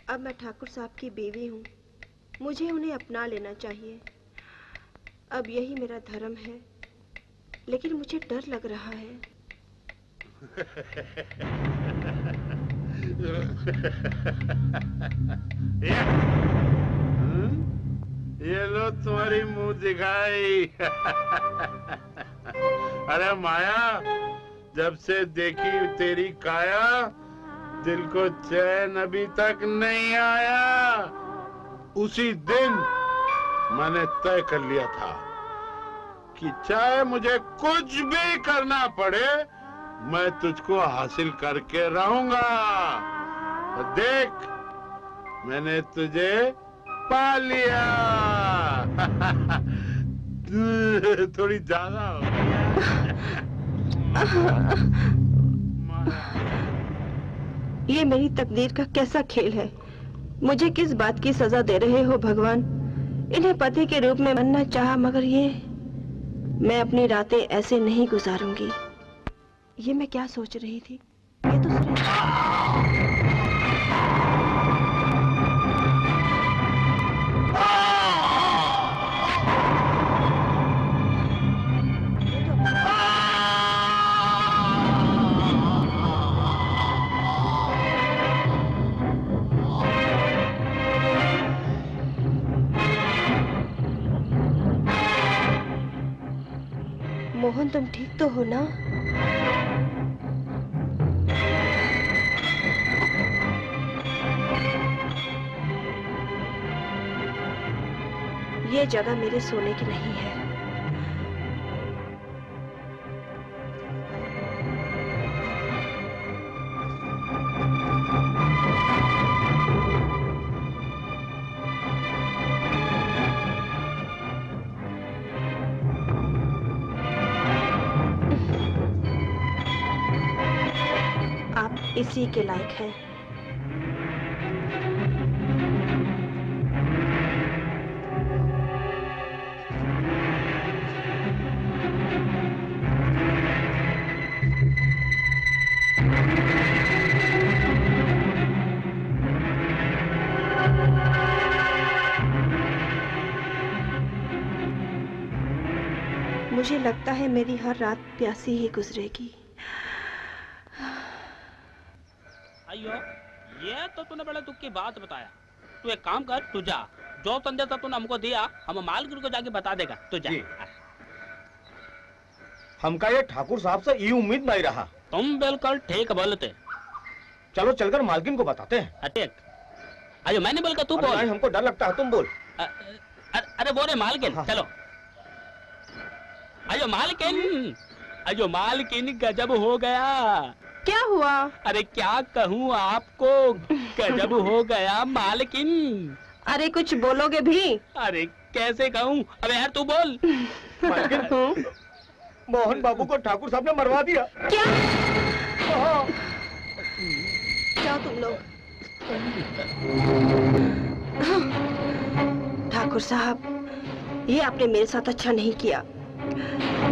अब मैं ठाकुर साहब की बीवी हूँ, मुझे उन्हें अपना लेना चाहिए। अब यही मेरा धर्म है, लेकिन मुझे डर लग रहा है। ये लो तुम्हारी मुंह दिखाई। अरे माया, जब से देखी तेरी काया, दिल को चैन अभी तक नहीं आया। उसी दिन मैंने तय कर लिया था कि चाहे मुझे कुछ भी करना पड़े, मैं तुझको हासिल करके रहूंगा। देख, मैंने तुझे पा लिया। थोड़ी ज्यादा हो ये मेरी तकदीर का कैसा खेल है? मुझे किस बात की सजा दे रहे हो भगवान? इन्हें पति के रूप में बनना चाहा, मगर ये मैं अपनी रातें ऐसे नहीं गुजारूंगी। ये मैं क्या सोच रही थी? ये तो मोहन, तुम ठीक तो हो ना? ये जगह मेरे सोने की नहीं है। आप इसी के लायक हैं। मुझे लगता है मेरी हर रात प्यासी ही गुजरेगी। अयो, ये तो तूने बड़े दुख की बात बताया। तू एक काम कर, तू जा, जो संदेशा तूने हमको दिया हम मालकिन को जाके बता देगा। तू जा। हमका ये ठाकुर साहब से ये उम्मीद नहीं रहा। तुम बिल्कुल ठीक बोलते। चलो चलकर मालकिन को बताते हैं। ठीक। अयो मैंने बोल, तू बोल। हमको डर लगता है, तुम बोल। अरे बोले मालकिन। हाँ। चलो। अयो मालकिन, अयो मालकिन गजब हो गया। क्या हुआ? अरे क्या कहूँ आपको, गजब हो गया मालकिन। अरे कुछ बोलोगे भी? अरे कैसे कहूँ, अबे यार तू बोल। मालकिन, मोहन बाबू को ठाकुर साहब ने मरवा दिया। क्या? जाओ तुम लोग। ठाकुर साहब, ये आपने मेरे साथ अच्छा नहीं किया,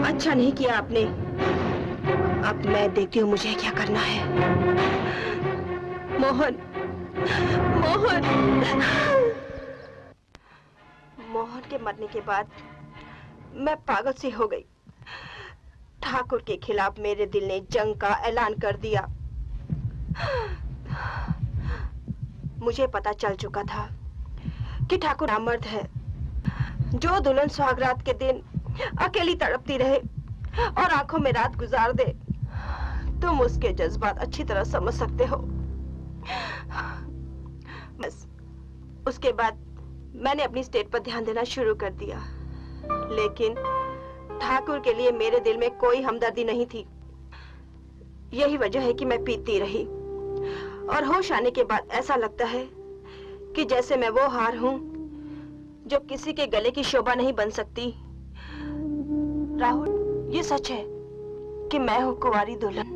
अच्छा नहीं किया आपने। अब मैं देखती हूँ मुझे क्या करना है। मोहन, मोहन, मोहन के मरने के बाद मैं पागल सी हो गई। ठाकुर के खिलाफ मेरे दिल ने जंग का ऐलान कर दिया। मुझे पता चल चुका था कि ठाकुर नामर्द है, जो दुल्हन सुहागरात के दिन अकेली तड़पती रहे और आंखों में रात गुजार दे। तुम उसके जज्बात अच्छी तरह समझ सकते हो। बस उसके बाद मैंने अपनी स्टेट पर ध्यान देना शुरू कर दिया, लेकिन ठाकुर के लिए मेरे दिल में कोई हमदर्दी नहीं थी। यही वजह है कि मैं पीती रही और होश आने के बाद ऐसा लगता है कि जैसे मैं वो हार हूँ जो किसी के गले की शोभा नहीं बन सकती। राहुल, ये सच है कि मैं हूँ कुंवारी दुल्हन।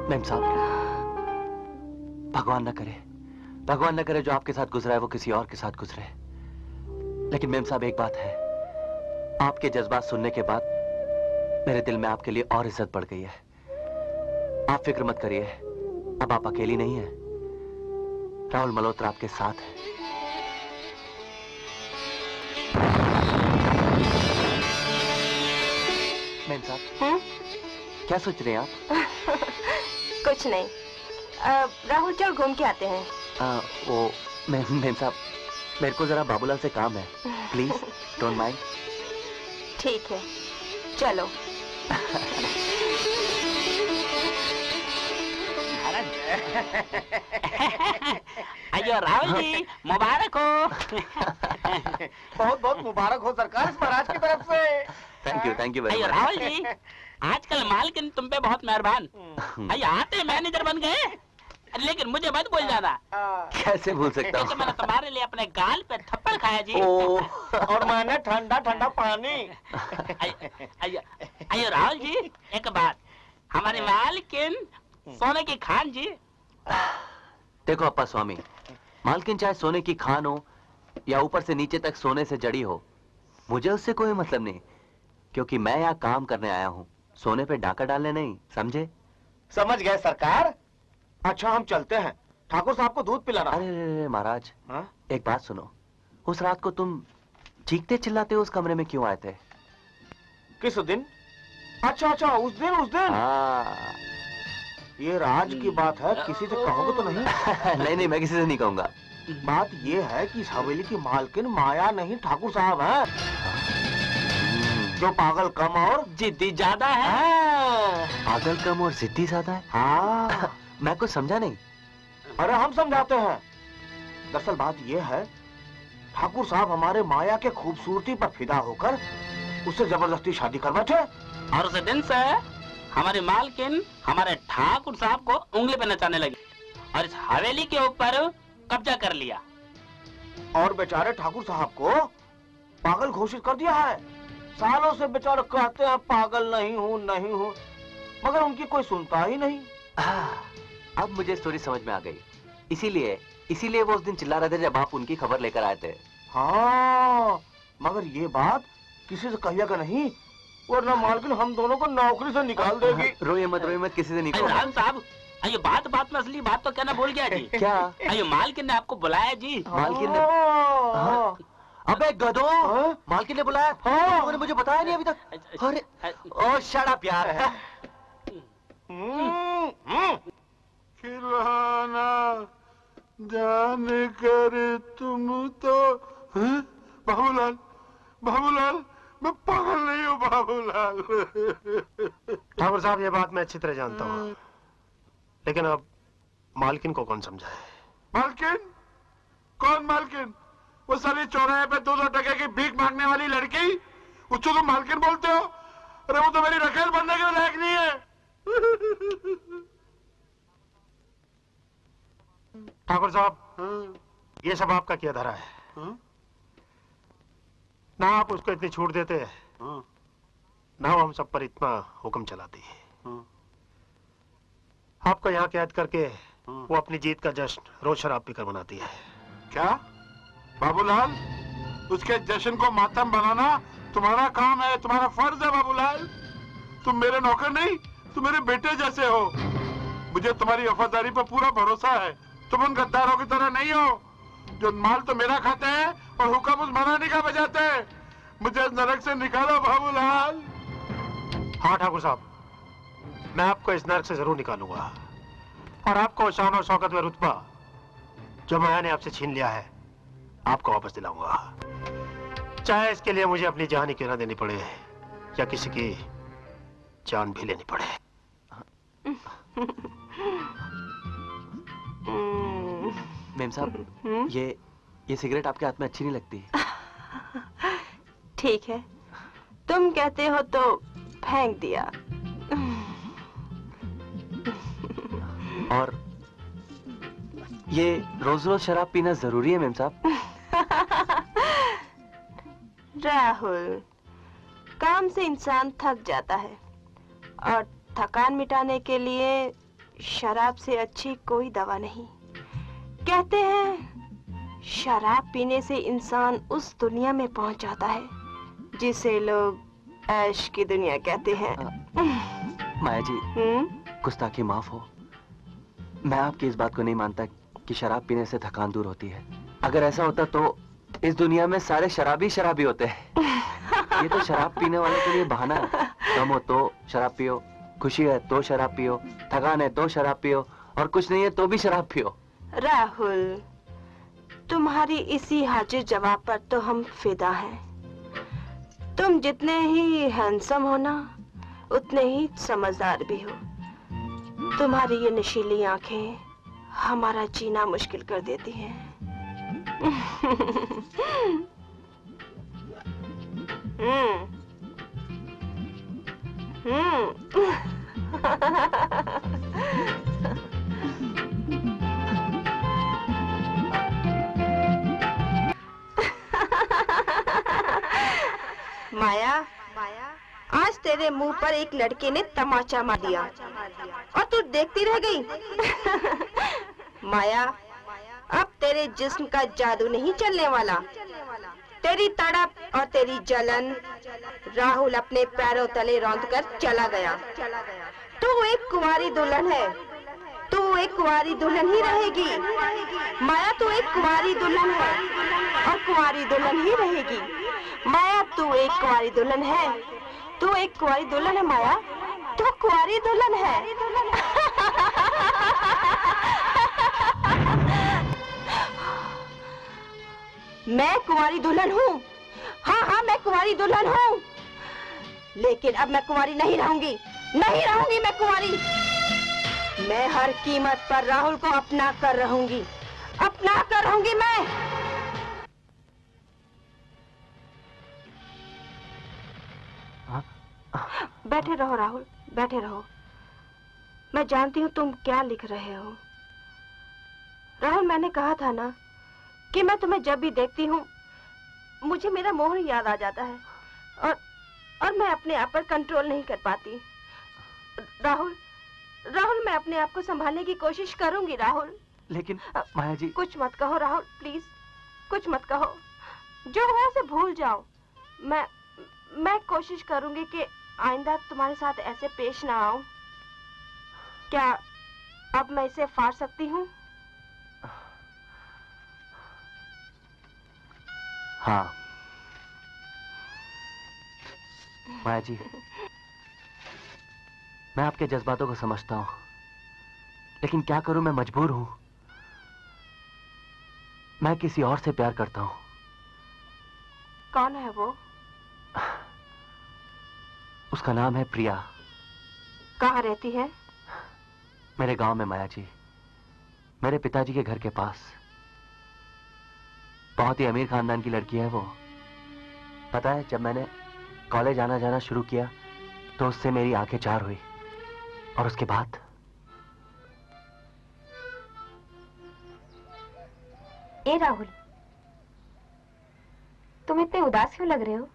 मैम साहब, भगवान न करे जो आपके साथ गुजरा है वो किसी और के साथ गुजरे। लेकिन मैम साहब, एक बात है, आपके जज्बात सुनने के बाद मेरे दिल में आपके लिए और इज्जत बढ़ गई है। आप फिक्र मत करिए, अब आप अकेली नहीं हैं। राहुल मल्होत्रा आपके साथ है। मैम साहब, क्या सोच रहे हैं आप? कुछ नहीं। राहुल, चल घूम के आते हैं। वो मैम साहब, मेरे को जरा बाबूलाल से काम है, प्लीज डोंट माइंड। ठीक है, चलो। अयो राहुल जी, मुबारक हो। बहुत बहुत मुबारक हो सरकार, इस महाराज की तरफ से। Thank you very much. Rahul ji, आजकल मालकिन तुम पे बहुत मेहरबान। अयो आते मैनेजर बन गए, लेकिन मुझे मत बोल जाना। कैसे भूल सकता हूँ? मैंने तुम्हारे लिए अपने गाल पे थप्पड़ खाया जी। और मैंने ठंडा ठंडा पानी। अयो राहुल जी, एक बात, हमारे मालकिन सोने की खान जी। देखो अप्पा स्वामी, मालकिन चाहे सोने की खान हो या ऊपर से नीचे तक सोने से जड़ी हो, मुझे उससे कोई मतलब नहीं, क्योंकि मैं यहाँ काम करने आया हूँ, सोने पे डाका डालने नहीं, समझे? समझ गए सरकार। अच्छा हम चलते हैं, ठाकुर साहब को दूध पिलाना। अरे महाराज, एक बात सुनो, उस रात को तुम चीखते चिल्लाते उस कमरे में क्यों आए थे? किस दिन? अच्छा अच्छा, उस दिन। हाँ। ये राज की बात है, किसी से कहोगे तो नहीं? नहीं, मैं किसी से नहीं कहूंगा। बात ये है कि इस हवेली की मालकिन माया नहीं ठाकुर साहब है, जो पागल कम और जिद्दी ज्यादा है। पागल कम और जिद्दी ज्यादा है? हाँ। मैं कुछ समझा नहीं। अरे हम समझाते हैं। दरअसल बात ये है, ठाकुर साहब हमारे माया के खूबसूरती पर फिदा होकर उससे जबरदस्ती शादी कर बैठे, और उस दिन से हमारी मालकिन हमारे ठाकुर साहब को उंगली पे नचाने लगी और इस हवेली के ऊपर कब्जा कर लिया। और बेचारे ठाकुर साहब को पागल घोषित कर दिया है। सालों से बेचारे कहते हैं पागल नहीं हूँ, मगर उनकी कोई सुनता ही नहीं। अब मुझे स्टोरी समझ में आ गई। इसीलिए वो उस दिन चिल्ला रहे थे जब आप उनकी खबर लेकर आए थे। हाँ, मगर ये बात किसी से कहिएगा नहीं, वरना मालकिन हम दोनों को नौकरी से निकाल देगी। रोइए मत, किसी से नहीं कहूँगा। राम साहब, अयो बात में असली बात तो कहना भूल गया जी। क्या? अयो मालकिन ने आपको बुलाया जी। मालकिन ने? अबे गधो, मालकिन ने बुलाया। उन्होंने मुझे बताया नहीं अभी तक। अरे ओ शट अप यार। खिलाना जान कर तुम तो। बाबूलाल, बाबूलाल, मैं पागल नहीं हूँ बाबूलाल। ठाकुर साहब, ये बात मैं अच्छी तरह जानता हूँ, लेकिन अब मालकिन को कौन समझाए? मालकिन? कौन मालकिन? वो सारी चौराहे पे 2-2 टके की भीख मांगने वाली लड़की, उसको तुम मालकिन बोलते हो? अरे वो तो मेरी रखेल बनने के लायक नहीं है। ठाकुर साहब, ये सब आपका क्या धरा है? ना आप उसको इतनी छूट देते, ना हम सब पर इतना हुक्म चलाती है। आपको यहाँ कैद करके वो अपनी जीत का जश्न रोज शराब पीकर मनाती है। क्या बाबूलाल, उसके जश्न को मातम बनाना तुम्हारा काम है, तुम्हारा फर्ज है बाबूलाल। तुम मेरे नौकर नहीं, तुम मेरे बेटे जैसे हो। मुझे तुम्हारी वफादारी पर पूरा भरोसा है। तुम उन गद्दारों की तरह नहीं हो जो माल तो मेरा खाते हैं और हुक्म उस महारानी का बजाते हैं। मुझे इस नरक से निकालो बाबूलाल। हाँ ठाकुर साहब, मैं आपको इस नरक से जरूर निकालूंगा और आपको शान और शौकत व रुतबा जो माया ने आपसे छीन लिया है, आपको वापस दिलाऊंगा, चाहे इसके लिए मुझे अपनी जान ही क्यों ना देनी पड़े या किसी की जान भी लेनी पड़े। मेम साहब, ये सिगरेट आपके हाथ में अच्छी नहीं लगती। ठीक है, तुम कहते हो तो फेंक दिया। और ये रोज रोज शराब पीना जरूरी है मेम साहब? राहुल, काम से इंसान थक जाता है और थकान मिटाने के लिए शराब से अच्छी कोई दवा नहीं। कहते हैं शराब पीने से इंसान उस दुनिया में पहुंच जाता है जिसे लोग ऐश की दुनिया कहते हैं। माया जी, गुस्ताखी माफ हो। मैं आपकी इस बात को नहीं मानता कि शराब पीने से थकान दूर होती है। अगर ऐसा होता तो इस दुनिया में सारे शराबी शराबी होते हैं। ये तो शराब पीने वाले के लिए बहाना है। गम हो तो शराब पियो, खुशी है तो शराब पियो, थकान है तो शराब पियो, और कुछ नहीं है तो भी शराब पियो। राहुल, तुम्हारी इसी हाजिर जवाब पर तो हम फिदा हैं। तुम जितने ही हैंडसम हो ना, उतने ही समझदार भी हो। तुम्हारी ये नशीली आंखें हमारा जीना मुश्किल कर देती हैं। माया, आज तेरे मुंह पर एक लड़के ने तमाचा मार दिया और तू देखती रह गई। माया, अब तेरे जिस्म का जादू नहीं चलने वाला। तेरी तड़प और तेरी जलन राहुल अपने पैरों तले रौंद कर चला गया। तू एक कुंवारी दुल्हन है, तू एक कुंवारी दुल्हन ही रहेगी। माया, तू एक कुंवारी दुल्हन है और कुंवारी दुल्हन ही रहेगी। माया, तू एक कुंवारी दुल्हन है, तू एक कुंवारी दुल्हन है। माया, तू कुंवारी दुल्हन है। मैं कुंवारी दुल्हन हूँ। हाँ हाँ, मैं कुंवारी दुल्हन हूँ, लेकिन अब मैं कुंवारी नहीं रहूंगी। नहीं रहूंगी मैं कुंवारी। मैं हर कीमत पर राहुल को अपना कर रहूंगी, अपना कर रहूंगी मैं। बैठे रहो राहुल, बैठे रहो। मैं जानती हूँ तुम क्या लिख रहे हो। राहुल, मैंने कहा था ना कि मैं तुम्हें जब भी देखती हूँ मुझे मेरा मोहन याद आ जाता है और मैं अपने आप पर कंट्रोल नहीं कर पाती। राहुल, राहुल, मैं अपने आप को संभालने की कोशिश करूंगी राहुल। लेकिन माया जी, कुछ मत कहो राहुल, प्लीज कुछ मत कहो। जो हुआ उसे भूल जाओ। मैं कोशिश करूंगी कि आइंदा तुम्हारे साथ ऐसे पेश ना आऊं। क्या अब मैं इसे फाड़ सकती हूँ? हाँ माया जी, मैं आपके जज्बातों को समझता हूं, लेकिन क्या करूं, मैं मजबूर हूं। मैं किसी और से प्यार करता हूं। कौन है वो? उसका नाम है प्रिया। कहाँ रहती है? मेरे गांव में माया जी, मेरे पिताजी के घर के पास। बहुत ही अमीर खानदान की लड़की है वो। पता है, जब मैंने कॉलेज आना जाना शुरू किया तो उससे मेरी आंखें चार हुई, और उसके बाद ए राहुल, तुम इतने उदास क्यों लग रहे हो?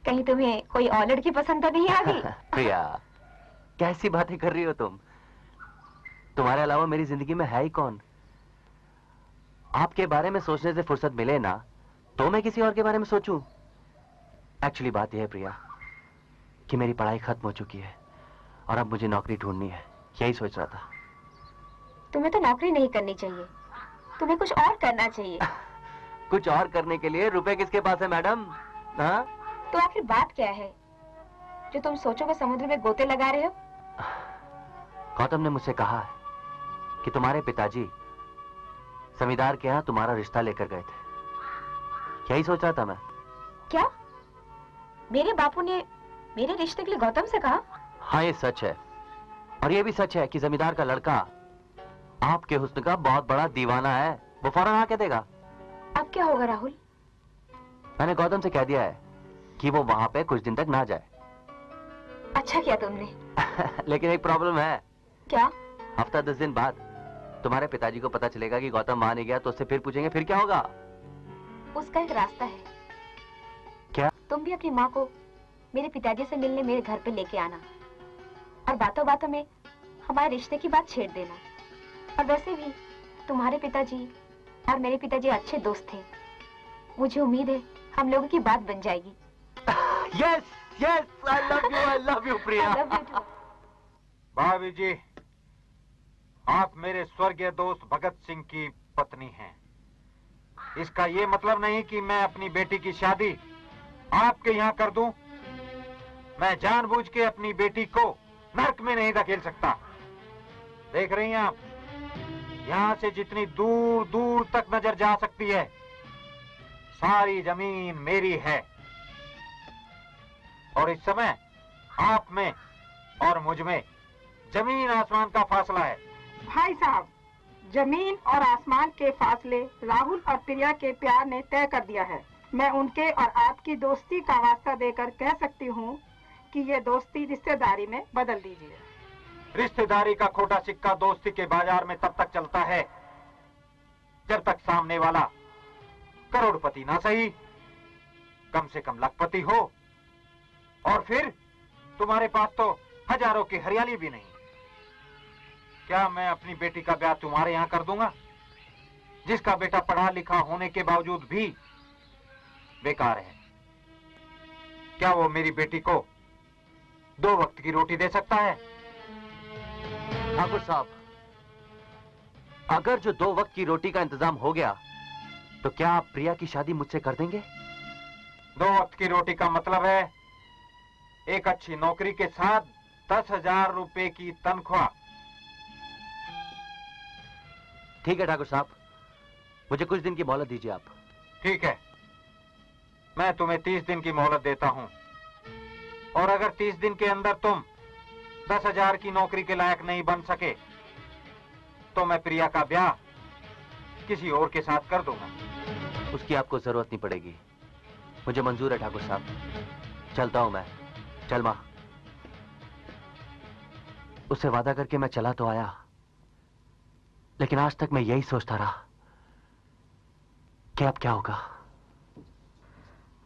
कहीं तुम्हें कोई और लड़की पसंद तो नहीं आ गई? प्रिया, कैसी बातें कर रही हो तुम? तुम्हारे अलावा मेरी जिंदगी में है ही कौन? आपके बारे में सोचने से फुर्सत मिले ना तो मैं किसी और के बारे में सोचूं। एक्चुअली बात यह है प्रिया कि मेरी पढ़ाई खत्म हो चुकी है और अब मुझे नौकरी ढूंढनी है। यही सोच रहा था। तुम्हें तो नौकरी नहीं करनी चाहिए, तुम्हें कुछ और करना चाहिए। कुछ और करने के लिए रुपए किसके पास है मैडम? हाँ? तो आखिर बात क्या है जो तुम सोचो के समुद्र में गोते लगा रहे हो? गौतम ने मुझसे कहा है कि तुम्हारे पिताजी जमींदार के यहाँ तुम्हारा रिश्ता लेकर गए थे। यही सोच रहा था मैं। क्या मेरे बापू ने मेरे रिश्ते के लिए गौतम से कहा? हाँ, ये सच है। और ये भी सच है कि जमींदार का लड़का आपके हुस्न का बहुत बड़ा दीवाना है। वो फौरन हाँ कह देगा। अब क्या होगा राहुल? मैंने गौतम से कह दिया है कि वो वहां पे कुछ दिन तक ना जाए। अच्छा किया तुमने। लेकिन एक प्रॉब्लम है। क्या? हफ्ता 10 दिन बाद तुम्हारे पिताजी को पता चलेगा कि गौतम वहां नहीं गया तो उससे फिर पूछेंगे, फिर क्या होगा? उसका एक रास्ता है। क्या? तुम भी अपनी माँ को मेरे पिताजी से मिलने मेरे घर पे लेके आना और बातों बातों में हमारे रिश्ते की बात छेड़ देना। और वैसे भी तुम्हारे पिताजी और मेरे पिताजी अच्छे दोस्त थे। मुझे उम्मीद है हम लोगों की बात बन जाएगी। Yes yes, I love you Priya. भाभी जी, आप मेरे स्वर्गीय दोस्त भगत सिंह की पत्नी हैं। इसका ये मतलब नहीं कि मैं अपनी बेटी की शादी आपके यहाँ कर दूं। मैं जानबूझ के अपनी बेटी को नर्क में नहीं धकेल सकता। देख रही हैं आप, यहाँ से जितनी दूर दूर तक नजर जा सकती है सारी जमीन मेरी है। और इस समय आप में और मुझ में जमीन आसमान का फासला है। भाई साहब, जमीन और आसमान के फासले राहुल और प्रिया के प्यार ने तय कर दिया है। मैं उनके और आपकी दोस्ती का वास्ता देकर कह सकती हूँ कि ये दोस्ती रिश्तेदारी में बदल दीजिए। रिश्तेदारी का खोटा सिक्का दोस्ती के बाजार में तब तक चलता है जब तक सामने वाला करोड़पति ना सही, कम से कम लखपति हो। और फिर तुम्हारे पास तो हजारों की हरियाली भी नहीं। क्या मैं अपनी बेटी का ब्याह तुम्हारे यहाँ कर दूंगा, जिसका बेटा पढ़ा लिखा होने के बावजूद भी बेकार है? क्या वो मेरी बेटी को 2 वक्त की रोटी दे सकता है? ठाकुर साहब, अगर जो 2 वक्त की रोटी का इंतजाम हो गया तो क्या आप प्रिया की शादी मुझसे कर देंगे? 2 वक्त की रोटी का मतलब है एक अच्छी नौकरी के साथ 10,000 रुपए की तनख्वाह। ठीक है ठाकुर साहब, मुझे कुछ दिन की मोहलत दीजिए आप। ठीक है, मैं तुम्हें 30 दिन की मोहलत देता हूं। और अगर 30 दिन के अंदर तुम 10,000 की नौकरी के लायक नहीं बन सके तो मैं प्रिया का ब्याह किसी और के साथ कर दूंगा। उसकी आपको जरूरत नहीं पड़ेगी, मुझे मंजूर है ठाकुर साहब। चलता हूं मैं। चल मां। उससे वादा करके मैं चला तो आया, लेकिन आज तक मैं यही सोचता रहा कि अब क्या होगा।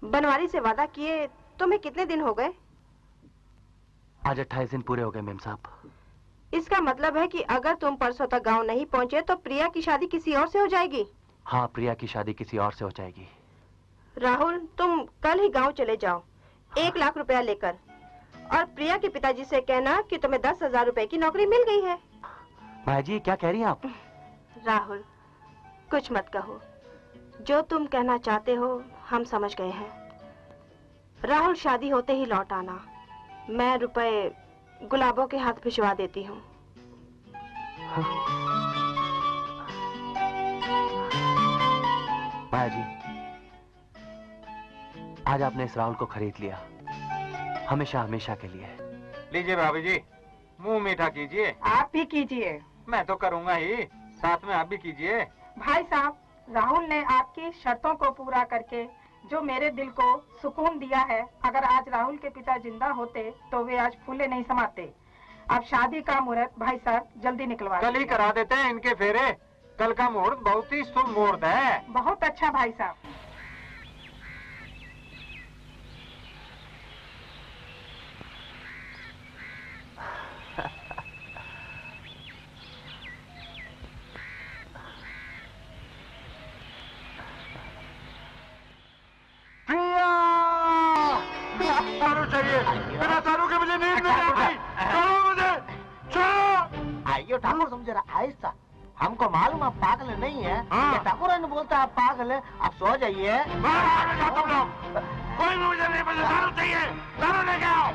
बनवारी से वादा किए तुम्हें कितने दिन हो गए? आज 28 दिन पूरे हो गए मेम साहब। इसका मतलब है कि अगर तुम परसों तक गांव नहीं पहुंचे तो प्रिया की शादी किसी और से हो जाएगी। हाँ, प्रिया की शादी किसी और से हो जाएगी। राहुल, तुम कल ही गांव चले जाओ 1 लाख रुपया लेकर, और प्रिया के पिताजी से कहना कि तुम्हें 10,000 रुपए की नौकरी मिल गई है। माया जी, क्या कह रही हैं आप? राहुल, कुछ मत कहो। जो तुम कहना चाहते हो हम समझ गए हैं। राहुल शादी होते ही लौट आना। मैं रुपए गुलाबों के हाथ भिजवा देती हूँ। माया जी, आज आपने इस राहुल को खरीद लिया, हमेशा हमेशा के लिए। लीजिए भाभी जी, मुंह मीठा कीजिए। आप भी कीजिए। मैं तो करूंगा ही, साथ में आप भी कीजिए। भाई साहब, राहुल ने आपकी शर्तों को पूरा करके जो मेरे दिल को सुकून दिया है, अगर आज राहुल के पिता जिंदा होते तो वे आज फूले नहीं समाते। अब शादी का मुहूर्त भाई साहब जल्दी निकलवा कल ही करा देते हैं इनके फेरे। कल का मुहूर्त बहुत ही शुभ मुहूर्त है। बहुत अच्छा भाई साहब। दारू चाहिए, बिना दारू के मुझे नींद नहीं आती। छोड़ो मुझे, छोड़ो। आइयो ठाकुर, समझ रहा आहिस्ता। हमको मालूम आप पागल नहीं है। ये ठाकुर ने बोलता आप पागल है, आप सो जाइए। तुम लोग कोई मुझे नहीं, मुझे दारू चाहिए। दारू लेके आओ।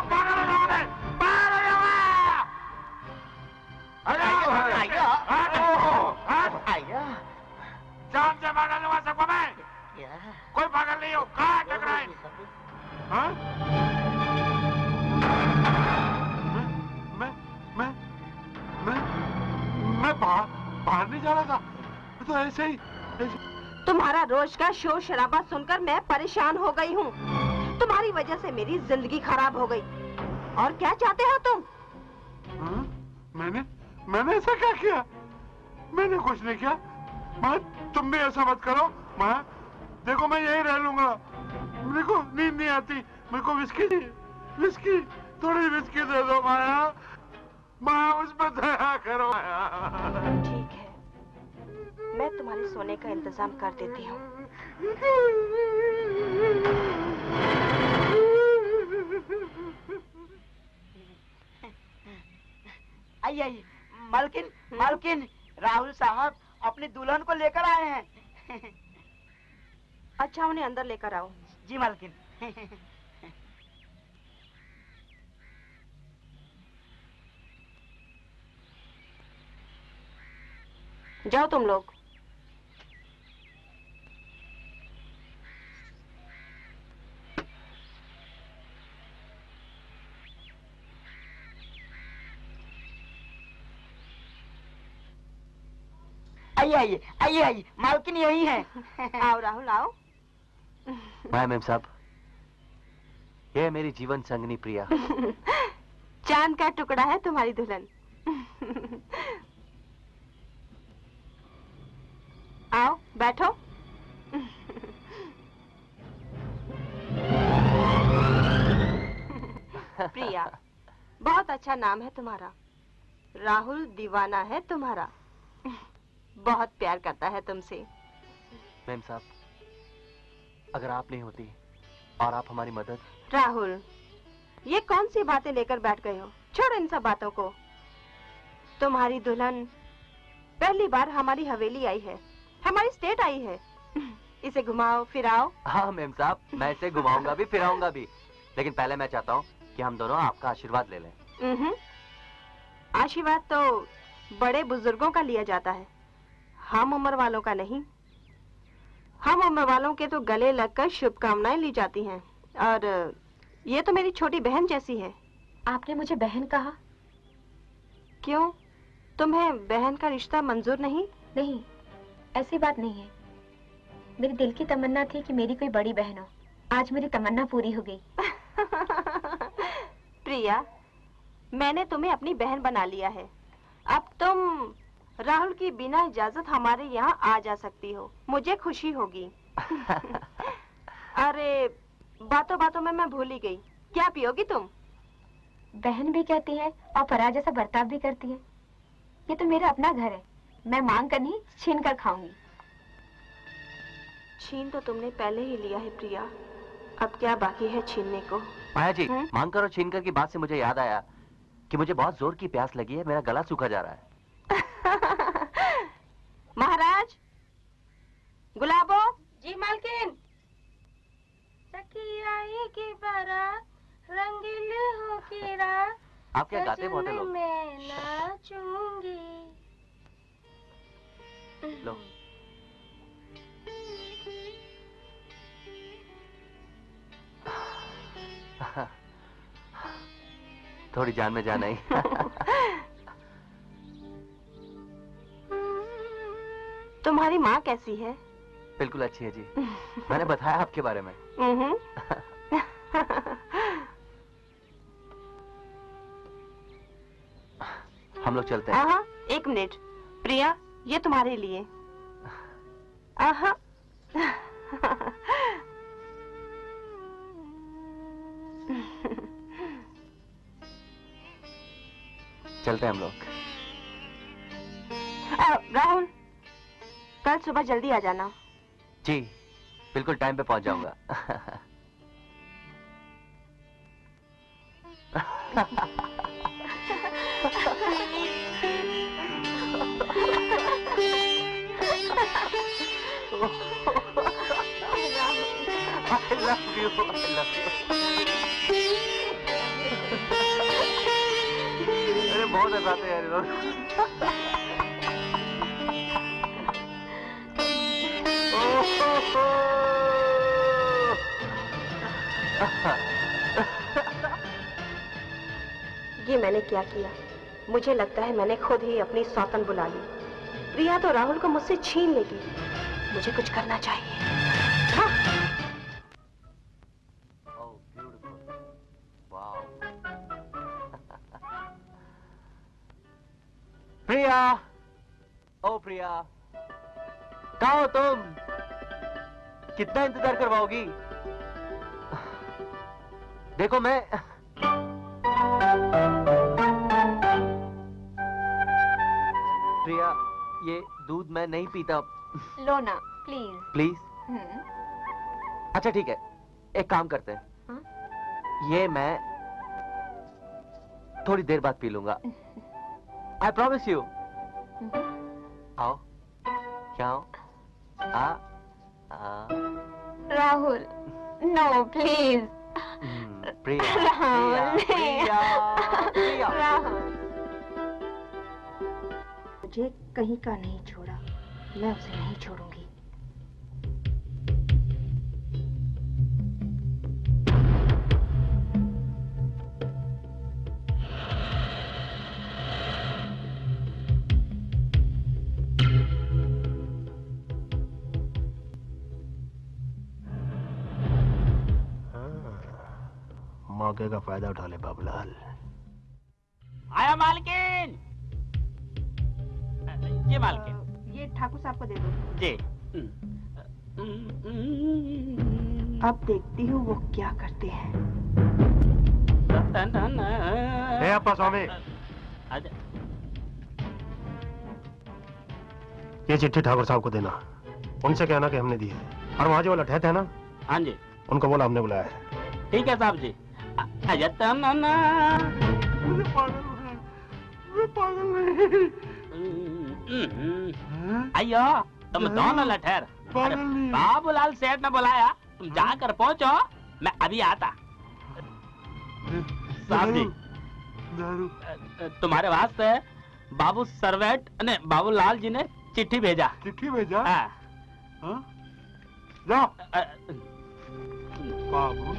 पागल हो लोगों ने, पागल हो जाओ। जान से पागल नहीं हुआ सबको मैं। कोई पागल नहीं हो, कहाँ टकराए? मैं बाहर नहीं जा रहा था, तो ऐसे ही तुम्हारा रोज का शोर शराबा सुनकर मैं परेशान हो गई हूँ। तुम्हारी वजह से मेरी जिंदगी खराब हो गई। और क्या चाहते हो तुम? मैंने ऐसा क्या किया? मैंने कुछ नहीं किया। माँ, तुम भी ऐसा मत करो। माँ देखो, मैं यही रह लूंगा। मेरे को नींद नहीं आती। मेरे को विस्की थोड़ी विस्की दे दो माया। माँ उस पर दया करो माया। ठीक है, मैं तुम्हारे सोने का इंतजाम कर देती हूँ। आइए मालकिन, मालकिन, राहुल साहब अपनी दुल्हन को लेकर आए हैं। अच्छा, उन्हें अंदर लेकर आओ। जी मालकिन। जाओ तुम लोग। आइए आइए आइए, मालकिन यही है। आओ राहुल, आओ। माया मैम साहब, ये है मेरी जीवन संगनी प्रिया। चांद का टुकड़ा है तुम्हारी दुल्हन। आओ बैठो। प्रिया, बहुत अच्छा नाम है तुम्हारा। राहुल दीवाना है तुम्हारा, बहुत प्यार करता है तुमसे। मैम साहब, अगर आप नहीं होती और आप हमारी मदद। राहुल, ये कौन सी बातें लेकर बैठ गए हो? छोड़ो इन सब बातों को। तुम्हारी दुल्हन पहली बार हमारी हवेली आई है, हमारी स्टेट आई है। इसे घुमाओ फिराओ। हाँ मैम साहब, मैं इसे घुमाऊंगा भी फिराऊंगा भी, लेकिन पहले मैं चाहता हूँ कि हम दोनों आपका आशीर्वाद ले लें। आशीर्वाद तो बड़े बुजुर्गों का लिया जाता है, हम उम्र वालों का नहीं। हम उम्र वालों के तो गले लगकर शुभकामनाएं ली जाती हैं, और ये तो मेरी छोटी बहन जैसी है। आपने मुझे बहन कहा? क्यों, तुम्हें बहन का रिश्ता मंजूर नहीं? नहीं, ऐसी बात नहीं है। मेरे दिल की तमन्ना थी कि मेरी कोई बड़ी बहन हो। आज मेरी तमन्ना पूरी हो गई। प्रिया, मैंने तुम्हें अपनी बहन बना लिया है। अब तुम राहुल की बिना इजाजत हमारे यहाँ आ जा सकती हो, मुझे खुशी होगी। अरे बातों बातों में मैं भूल ही गई, क्या पियोगी तुम? बहन भी कहती है और पराया जैसा बर्ताव भी करती है। ये तो मेरा अपना घर है, मैं मांग कर नहीं छीन कर खाऊंगी। छीन तो तुमने पहले ही लिया है प्रिया, अब क्या बाकी है छीनने को? माया जी, मांग कर और छीन कर की बात से मुझे याद आया कि मुझे बहुत जोर की प्यास लगी है, मेरा गला सूखा जा रहा है। महाराज, गुलाब की बारात रंगीले हो की रात आप क्या गाते बहुत है लोग? मैं नाचूंगी। लो थोड़ी जान में जान आई। तुम्हारी माँ कैसी है? बिल्कुल अच्छी है जी। मैंने बताया आपके बारे में। हम लोग चलते हैं। एक मिनट प्रिया, ये तुम्हारे लिए। चलते हैं हम लोग। राहुल, कल सुबह जल्दी आ जाना। जी बिल्कुल टाइम पे पहुंच जाऊंगा। I love you. I love you. अरे बहुत हंसाते हैं लोग। ये मैंने क्या किया? मुझे लगता है मैंने खुद ही अपनी सौतन बुला ली। प्रिया तो राहुल को मुझसे छीन लेगी। मुझे कुछ करना चाहिए। प्रिया, ओ प्रिया, कहाँ हो तुम? कितना इंतजार करवाओगी? देखो मैं प्रिया, ये दूध मैं नहीं पीता। लो ना प्लीज। प्लीज? अच्छा ठीक है, एक काम करते हैं। हाँ? ये मैं थोड़ी देर बाद पी लूंगा। I promise you. आओ, क्या आओ? Rahul, no please. प्रिया, प्रिया, प्रिया, राहुल, मुझे कहीं का नहीं छोड़ा, मैं उसे नहीं छोड़ूंगी। मौके का फायदा उठा ले बाबूलाल। आया मालकिन। ये मालकिन। ये ठाकुर साहब को दे दो। जी। अब देखती हूँ वो क्या करते हैं। हे अप्पा स्वामी, ये चिट्ठी ठाकुर साहब को देना। उनसे कहना कि हमने दी है। और वहाँ जो लठैत है ना, हाँ जी, उनको बोला हमने बुलाया है। ठीक है साहब जी। अयो तुम दोनों लठेर। बाबूलाल सेठ ने बुलाया, तुम जाकर पहुंचो, मैं अभी आता। साहब जी, तुम्हारे वास्ते बाबू सर्वेट ने बाबूलाल जी ने चिट्ठी भेजा। चिट्ठी भेजा? हाँ। जाओ। बाबू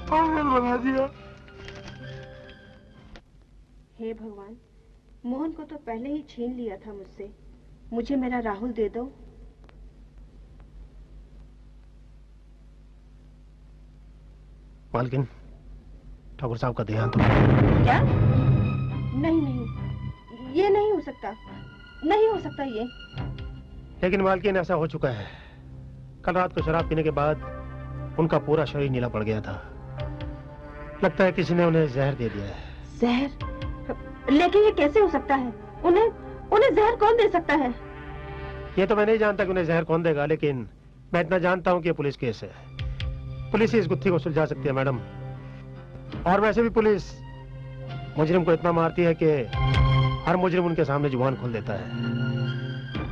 पागल बना दिया। हे भगवान, मोहन को तो पहले ही छीन लिया था मुझसे। मुझे मेरा राहुल दे दो। मालकिन, ठाकुर साहब का देहांत हो। क्या? नहीं नहीं, ये नहीं हो सकता, नहीं हो सकता ये। लेकिन मालकिन ऐसा हो चुका है। कल रात को शराब पीने के बाद उनका पूरा शरीर नीला पड़ गया था। लगता है किसी ने उन्हें जहर दे दिया है। जहर? लेकिन ये कैसे हो सकता है? उन्हें जहर कौन दे सकता है? ये तो मैं नहीं जानता कि उन्हें जहर कौन देगा, लेकिन मैं इतना जानता हूँ कि ये पुलिस केस है। पुलिस ही इस गुत्थी को सुलझा सकती है मैडम। और वैसे भी पुलिस मुजरिम को इतना मारती है कि हर मुजरिम उनके सामने जुबान खोल देता है।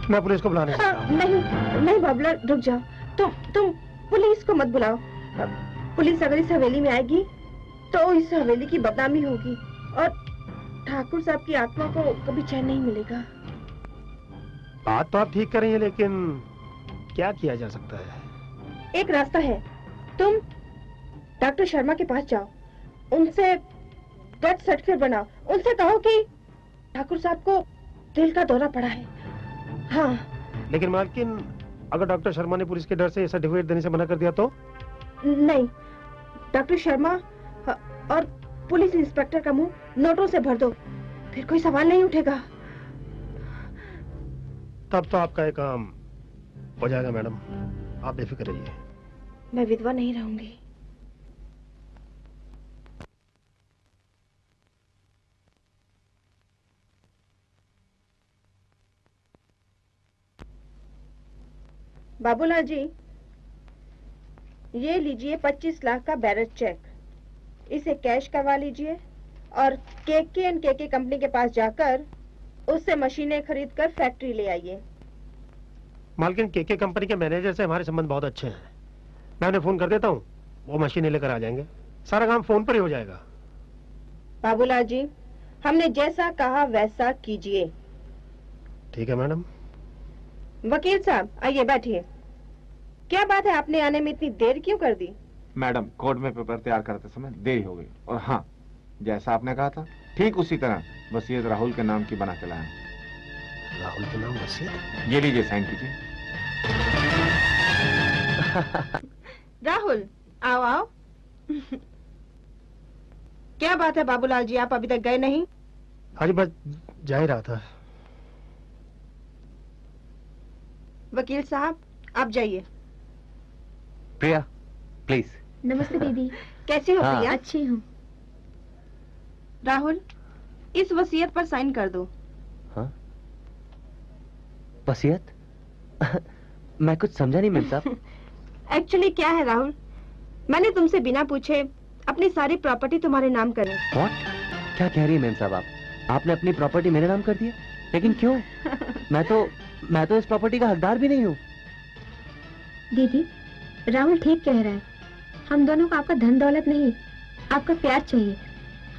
मैं पुलिस को बुलाने नहीं नहीं बाबूलाल, रुक जाओ। तुम पुलिस को मत बुलाओ। पुलिस अगर इस हवेली में आएगी तो इस हवेली की बदनामी होगी और ठाकुर साहब की आत्मा को कभी चैन नहीं मिलेगा। बात तो आप ठीक कर रही हैं, लेकिन क्या किया जा सकता है? एक रास्ता है, तुम डॉक्टर शर्मा के पास जाओ, उनसे डेथ सर्टिफिकेट बनाओ, उनसे कहो कि ठाकुर साहब को दिल का दौरा पड़ा है। हाँ। लेकिन मालकिन, अगर डॉक्टर शर्मा ने पुलिस के डर से सर्टिफिकेट देने से मना कर दिया तो? नहीं, डॉक्टर शर्मा और पुलिस इंस्पेक्टर का मुंह नोटों से भर दो, फिर कोई सवाल नहीं उठेगा। तब तो आपका ये काम हो जाएगा मैडम, आप बेफिक्र रहिए। मैं विधवा नहीं रहूंगी। बाबूलाल जी, ये लीजिए 25 लाख का बैरज चेक, इसे कैश करवा लीजिए और केके कंपनी के पास जाकर उससे मशीनें खरीद कर फैक्ट्री ले आइए। मालकिन, केके कंपनी के मैनेजर से हमारे संबंध बहुत अच्छे हैं, मैं उन्हें फोन कर देता हूँ, वो मशीनें लेकर आ जाएंगे, सारा काम फोन पर ही हो जाएगा। बाबूलाल जी, हमने जैसा कहा वैसा कीजिए। ठीक है मैडम। वकील साहब, आइए बैठिए। क्या बात है, आपने आने में इतनी देर क्यों कर दी? मैडम, कोर्ट में पेपर तैयार करते समय देरी हो गई, और हाँ, जैसा आपने कहा था ठीक उसी तरह वसीयत राहुल के नाम की बना के लाया। राहुल के नाम वसीयत? ये लीजिए, साइन कीजिए। राहुल, आओ आओ। क्या बात है बाबूलाल जी, आप अभी तक गए नहीं? हाँ जी, बस जा ही रहा था। वकील साहब, आप जाइए। प्रिया, प्लीज। नमस्ते दीदी। कैसी हो प्रिया? अच्छी हूँ। राहुल, इस वसीयत पर साइन कर दो। हाँ? वसीयत? मैं कुछ समझा नहीं मेम साहब। एक्चुअली क्या है राहुल, मैंने तुमसे बिना पूछे अपनी सारी प्रॉपर्टी तुम्हारे नाम करी। What? क्या कह रही है मेम साहब आप? आपने अपनी प्रॉपर्टी मेरे नाम कर दिया? लेकिन क्यों? मैं तो इस प्रॉपर्टी का हकदार भी नहीं हूँ। दीदी, राहुल ठीक कह रहा है, हम दोनों को आपका धन दौलत नहीं, आपका प्यार चाहिए।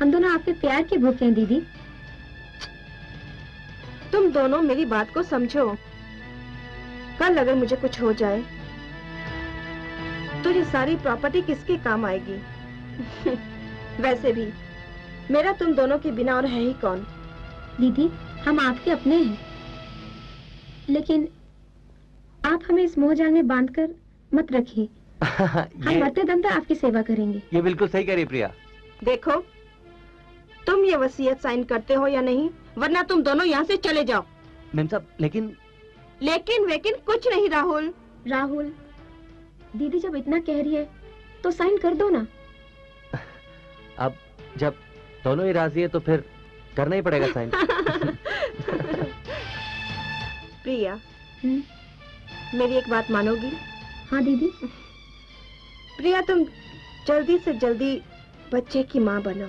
हम दोनों आपके प्यार की भूखे हैं दीदी। तुम दोनों मेरी बात को समझो। कल अगर मुझे कुछ हो जाए तो ये सारी प्रॉपर्टी किसके काम आएगी? वैसे भी मेरा तुम दोनों के बिना और है ही कौन? दीदी, हम आपके अपने हैं, लेकिन आप हमें इस मोह जाल में बांधकर मत रखिए। हम मरते दम तक आपकी सेवा करेंगे। ये बिल्कुल सही कह रही प्रिया। देखो, तुम ये वसीयत साइन करते हो या नहीं, वरना तुम दोनों यहाँ से चले जाओ। मेम साहब, लेकिन कुछ नहीं राहुल। राहुल, दीदी जब इतना कह रही है तो साइन कर दो ना। अब जब दोनों ही राजी है तो फिर करना ही पड़ेगा साइन। प्रिया, मेरी एक बात मानोगी? हाँ दीदी। प्रिया, तुम जल्दी से जल्दी बच्चे की माँ बनो।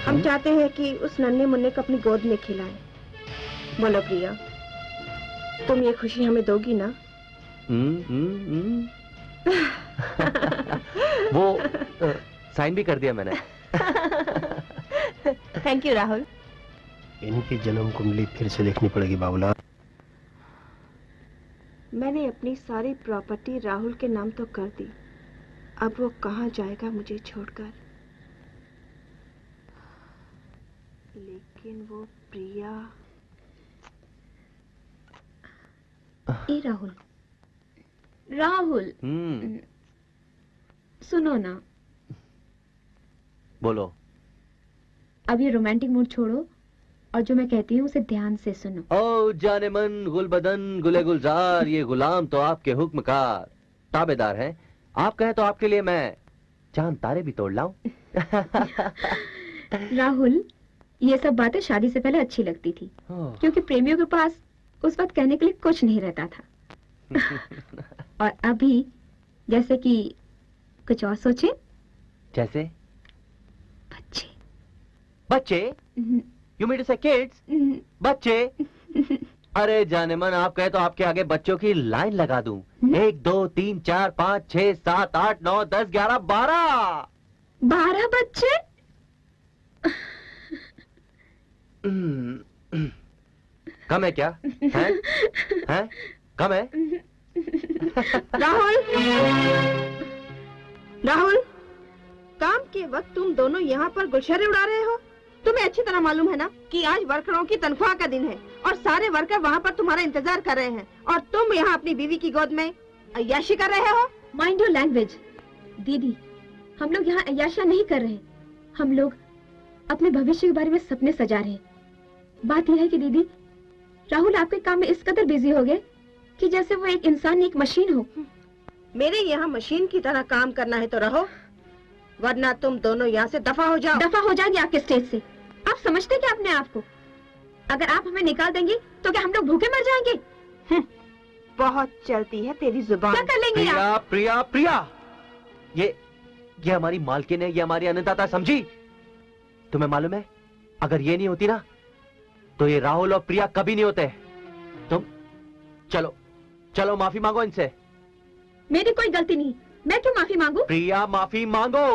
हम चाहते हैं कि उस नन्हे मुन्ने को अपनी गोद में खिलाएं। बोलो प्रिया, तुम ये खुशी हमें दोगी ना? वो साइन भी कर दिया मैंने। Thank you Rahul. इनकी जन्म कुंडली फिर से देखनी पड़ेगी बाबूलाल। मैंने अपनी सारी प्रॉपर्टी राहुल के नाम तो कर दी, अब वो कहाँ जाएगा मुझे छोड़कर? लेकिन वो प्रिया। ए राहुल, राहुल, सुनो ना। बोलो। अब ये रोमांटिक मूड छोड़ो और जो मैं कहती हूँ उसे ध्यान से सुनो। ओ जाने मन गुल बदन गुले गुलजार, ये गुलाम तो आपके हुक्म का ताबेदार है। आप कहें तो आपके लिए मैं चांद तारे भी तोड़ लाऊं। राहुल, ये सब बातें शादी से पहले अच्छी लगती थी, क्योंकि प्रेमियों के पास उस वक्त कहने के लिए कुछ नहीं रहता था। और अभी जैसे कि कुछ और सोचे। जैसे? बच्चे। You mean to say kids? बच्चे? अरे जाने मन, आप कहे तो आपके आगे बच्चों की लाइन लगा दूं। 1 2 3 4 5 6 7 8 9 10 11 12 12 बच्चे? कम है क्या? हैं? कम है? राहुल, राहुल, काम के वक्त तुम दोनों यहाँ पर गुलशरे उड़ा रहे हो। तुम्हें अच्छी तरह मालूम है ना कि आज वर्करों की तनख्वाह का दिन है और सारे वर्कर वहाँ पर तुम्हारा इंतजार कर रहे हैं और तुम यहाँ अपनी बीवी की गोद में अय्याशी कर रहे हो। Mind your language. दीदी, हम लोग यहाँ अय्याशियाँ नहीं कर रहे, हम लोग अपने भविष्य के बारे में सपने सजा रहे हैं। बात यह है कि दीदी, राहुल आपके काम में इस कदर बिजी हो गए कि जैसे वो एक इंसान, एक मशीन हो। मेरे यहाँ मशीन की तरह काम करना है तो रहो, वरना तुम दोनों यहाँ से दफा हो जाओ। दफा हो जाएंगे आपके स्टेज से। आप समझते क्या अपने आप को? अगर आप हमें निकाल देंगे तो क्या हम लोग भूखे मर जाएंगे? बहुत चलती है तेरी जुबान। क्या कर लेंगे प्रिया, आप? प्रिया, प्रिया, ये हमारी मालकिन है, ये हमारी अन्नदाता, समझी? तुम्हें मालूम है, अगर ये नहीं होती ना तो ये राहुल और प्रिया कभी नहीं होते। तुम चलो चलो माफी मांगो इनसे। मेरी कोई गलती नहीं, मैं क्यों माफी मांगू? प्रिया, माफी मांगो।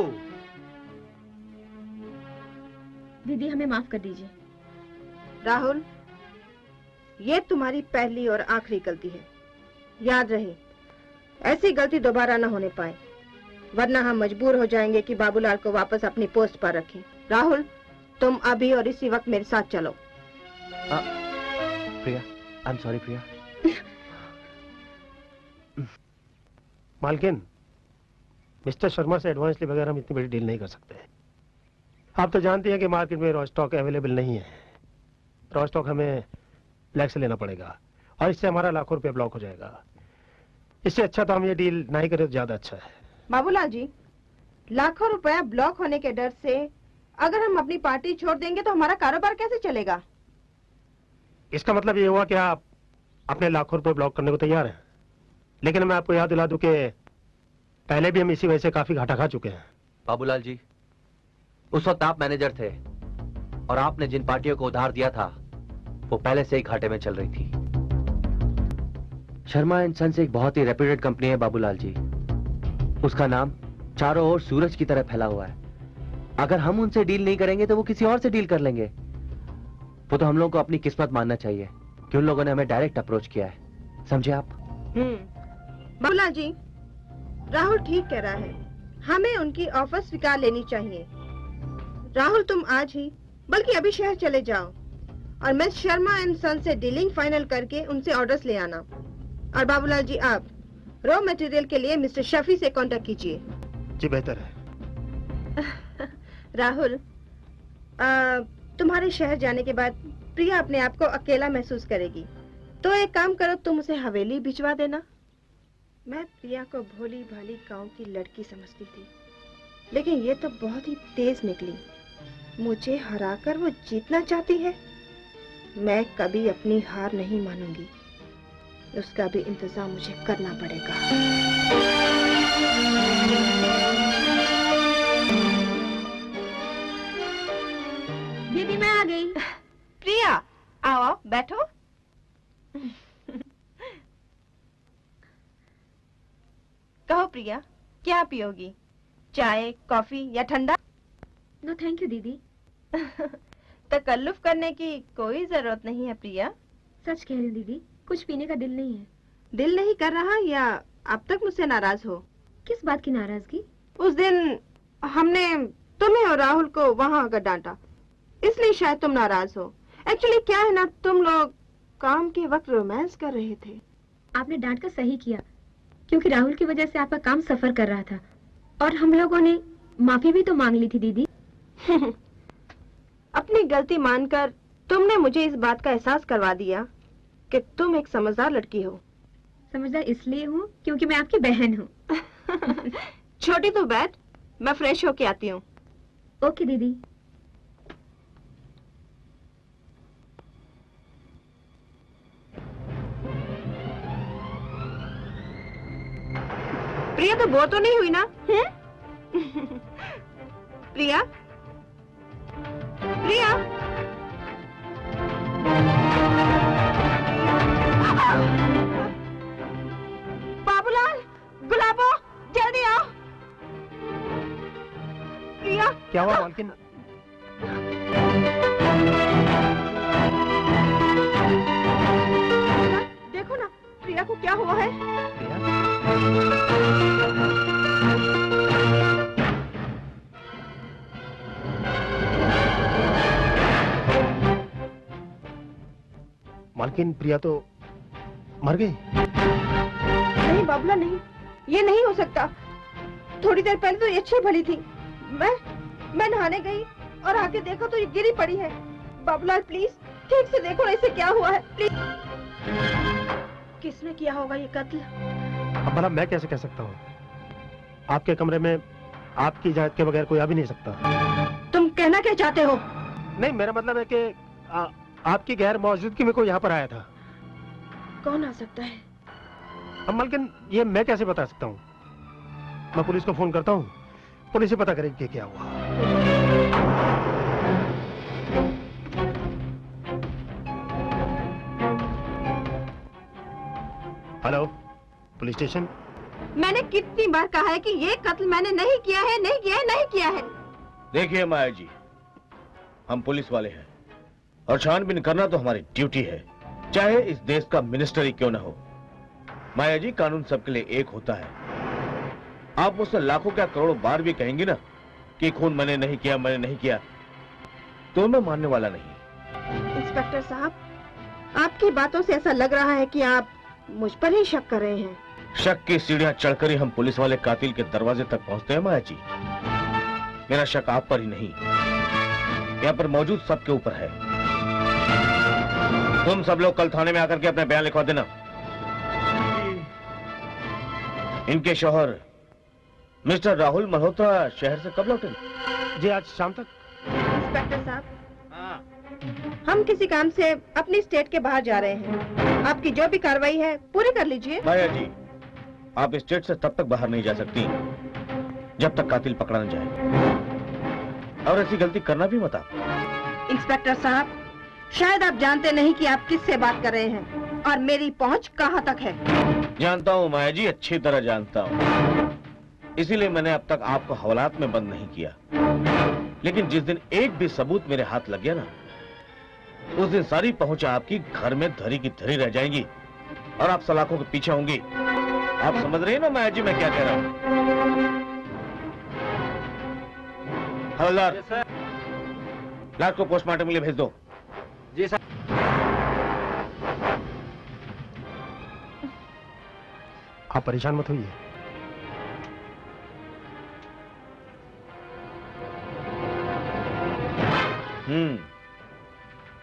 दीदी, हमें माफ कर दीजिए। राहुल, ये तुम्हारी पहली और आखिरी गलती है, याद रहे। ऐसी गलती दोबारा न होने पाए, वरना हम मजबूर हो जाएंगे कि बाबूलाल को वापस अपनी पोस्ट पर रखें। राहुल, तुम अभी और इसी वक्त मेरे साथ चलो। प्रिया, आई एम सॉरी प्रिया। मालकिन, मिस्टर शर्मा से एडवांस लिए बगैर हम इतनी बड़ी डील नहीं कर सकते। आप तो जानते हैं कि मार्केट में रॉ स्टॉक अवेलेबल नहीं है। रॉ स्टॉक हमें ब्लैक से लेना पड़ेगा और इससे हमारा लाखों रुपया ब्लॉक हो जाएगा। इससे अच्छा तो हम ये डील नहीं करें तो ज्यादा अच्छा है। बाबूलाल जी, लाखों रुपया ब्लॉक होने के डर से अगर हम अपनी पार्टी छोड़ देंगे तो हमारा कारोबार कैसे चलेगा? इसका मतलब ये हुआ कि आप अपने लाखों रुपए ब्लॉक करने को तैयार हैं। लेकिन मैं आपको याद दिला दूं कि पहले भी हम इसी वजह से काफी घाटा खा चुके हैं। बाबूलाल जी, उस वक्त आप मैनेजर थे और आपने जिन पार्टियों को उधार दिया था वो पहले से ही घाटे में चल रही थी। शर्मा एंड सन्स एक बहुत ही रेप्यूटेड कंपनी है बाबूलाल जी। उसका नाम चारों ओर सूरज की तरह फैला हुआ है। अगर हम उनसे डील नहीं करेंगे तो वो किसी और से डील कर लेंगे। वो तो हम लोगों को अपनी किस्मत मानना चाहिए कि उन लोगों ने हमें डायरेक्ट अप्रोच किया है, समझे आप? बाबूलाल जी, राहुल ठीक कह रहा है, हमें उनकी ऑफर स्वीकार लेनी चाहिए। राहुल, तुम आज ही बल्कि अभी शहर चले जाओ और मिस शर्मा एंड सन से डीलिंग फाइनल करके उनसे ऑर्डर्स ले आना। और बाबूलाल जी, आप रॉ मटेरियल के लिए मिस्टर शफी से कांटेक्ट कीजिए। जी, बेहतर है। राहुल, तुम्हारे शहर जाने के बाद प्रिया अपने आप को अकेला महसूस करेगी, तो एक काम करो, तुम उसे हवेली भिजवा देना। मैं प्रिया को भोली भाली गांव की लड़की समझती थी, लेकिन ये तो बहुत ही तेज निकली। मुझे हराकर वो जीतना चाहती है। मैं कभी अपनी हार नहीं मानूंगी, उसका भी इंतजाम मुझे करना पड़ेगा। दीदी, मैं आ गई। प्रिया, आओ बैठो। कहो प्रिया, क्या पियोगी? चाय, कॉफी या ठंडा? नो थैंक यू दीदी। तकल्लुफ करने की कोई जरूरत नहीं है प्रिया। सच कह रही हूँ दीदी, कुछ पीने का दिल नहीं है। दिल नहीं कर रहा या अब तक मुझसे नाराज हो? किस बात की नाराजगी? उस दिन हमने तुम्हें और राहुल को वहाँ आकर डांटा, इसलिए शायद तुम नाराज हो। एक्चुअली क्या है ना, तुम लोग काम के वक्त रोमांस कर रहे थे। आपने डांट कर सही किया, क्योंकि राहुल की वजह से आपका काम सफर कर रहा था और हम लोगों ने माफी भी तो मांग ली थी दीदी। अपनी गलती मानकर तुमने मुझे इस बात का एहसास करवा दिया कि तुम एक समझदार लड़की हो। समझदार इसलिए हूँ क्योंकि मैं आपकी बहन हूँ। छोटी तू बैठ, मैं फ्रेश होके आती हूँ। ओके दीदी। प्रिया तो बोर तो नहीं हुई ना? प्रिया, प्रिया, बाबूलाल, गुलाबो, जल्दी आओ। प्रिया। क्या हुआ मालकिन? देखो ना, प्रिया को क्या हुआ है? मालकिन, प्रिया तो मर गई। नहीं बाबूलाल, नहीं, ये नहीं हो सकता। थोड़ी देर पहले तो ये अच्छी भली थी। मैं नहाने गई और आके देखा तो ये गिरी पड़ी है। बाबूलाल प्लीज ठीक से देखो ना, इसे क्या हुआ है प्लीज। किसने किया होगा ये कत्ल? अब भला मैं कैसे कह सकता हूँ? आपके कमरे में आपकी इजाजत के बगैर कोई आ भी नहीं सकता। तुम कहना क्या चाहते हो? नहीं, मेरा मतलब है कि आपकी गैर मौजूदगी में कोई यहाँ पर आया था। कौन आ सकता है? अब मालकिन, ये मैं कैसे बता सकता हूँ? मैं पुलिस को फोन करता हूँ, पुलिस ही पता करेगी कि क्या हुआ। Hello, police station. मैंने कितनी बार कहा है कि ये कत्ल मैंने नहीं किया है, नहीं किया है, नहीं किया है। देखिए माया जी, हम पुलिस वाले हैं और छानबीन करना तो हमारी ड्यूटी है, चाहे इस देश का मिनिस्टर ही क्यों ना हो। माया जी, कानून सबके लिए एक होता है। आप मुझसे लाखों क्या करोड़ों बार भी कहेंगी ना कि खून मैंने नहीं किया, मैंने नहीं किया, तो मैं मानने वाला नहीं। इंस्पेक्टर साहब, आपकी बातों से ऐसा लग रहा है कि आप मुझ पर ही शक कर रहे हैं। शक की सीढ़ियां चढ़कर ही हम पुलिस वाले कातिल के दरवाजे तक पहुंचते हैं माया जी। मेरा शक आप पर ही नहीं, यहाँ पर मौजूद सबके ऊपर है। तुम सब लोग कल थाने में आकर के अपना बयान लिखवा देना। इनके शौहर मिस्टर राहुल मल्होत्रा शहर से कब लौटे? जी, आज शाम तक। इंस्पेक्टर साहब, हम किसी काम से अपनी स्टेट के बाहर जा रहे हैं। आपकी जो भी कार्रवाई है पूरी कर लीजिए। माया जी, आप स्टेट से तब तक बाहर नहीं जा सकती जब तक कातिल पकड़ा न जाए, और ऐसी गलती करना भी मत आप। इंस्पेक्टर साहब, शायद आप जानते नहीं कि आप किससे बात कर रहे हैं और मेरी पहुंच कहां तक है। जानता हूँ माया जी, अच्छी तरह जानता हूँ, इसीलिए मैंने अब तक आपको हवालात में बंद नहीं किया। लेकिन जिस दिन एक भी सबूत मेरे हाथ लग गया ना, उस दिन सारी पहुंच आपकी घर में धरी की धरी रह जाएंगी और आप सलाखों के पीछे होंगी। आप समझ रहे हैं ना माया जी मैं क्या कह रहा हूँ? हवलदार, लाश को पोस्टमार्टम के लिए भेज दो। जी सर। आप परेशान मत होइए।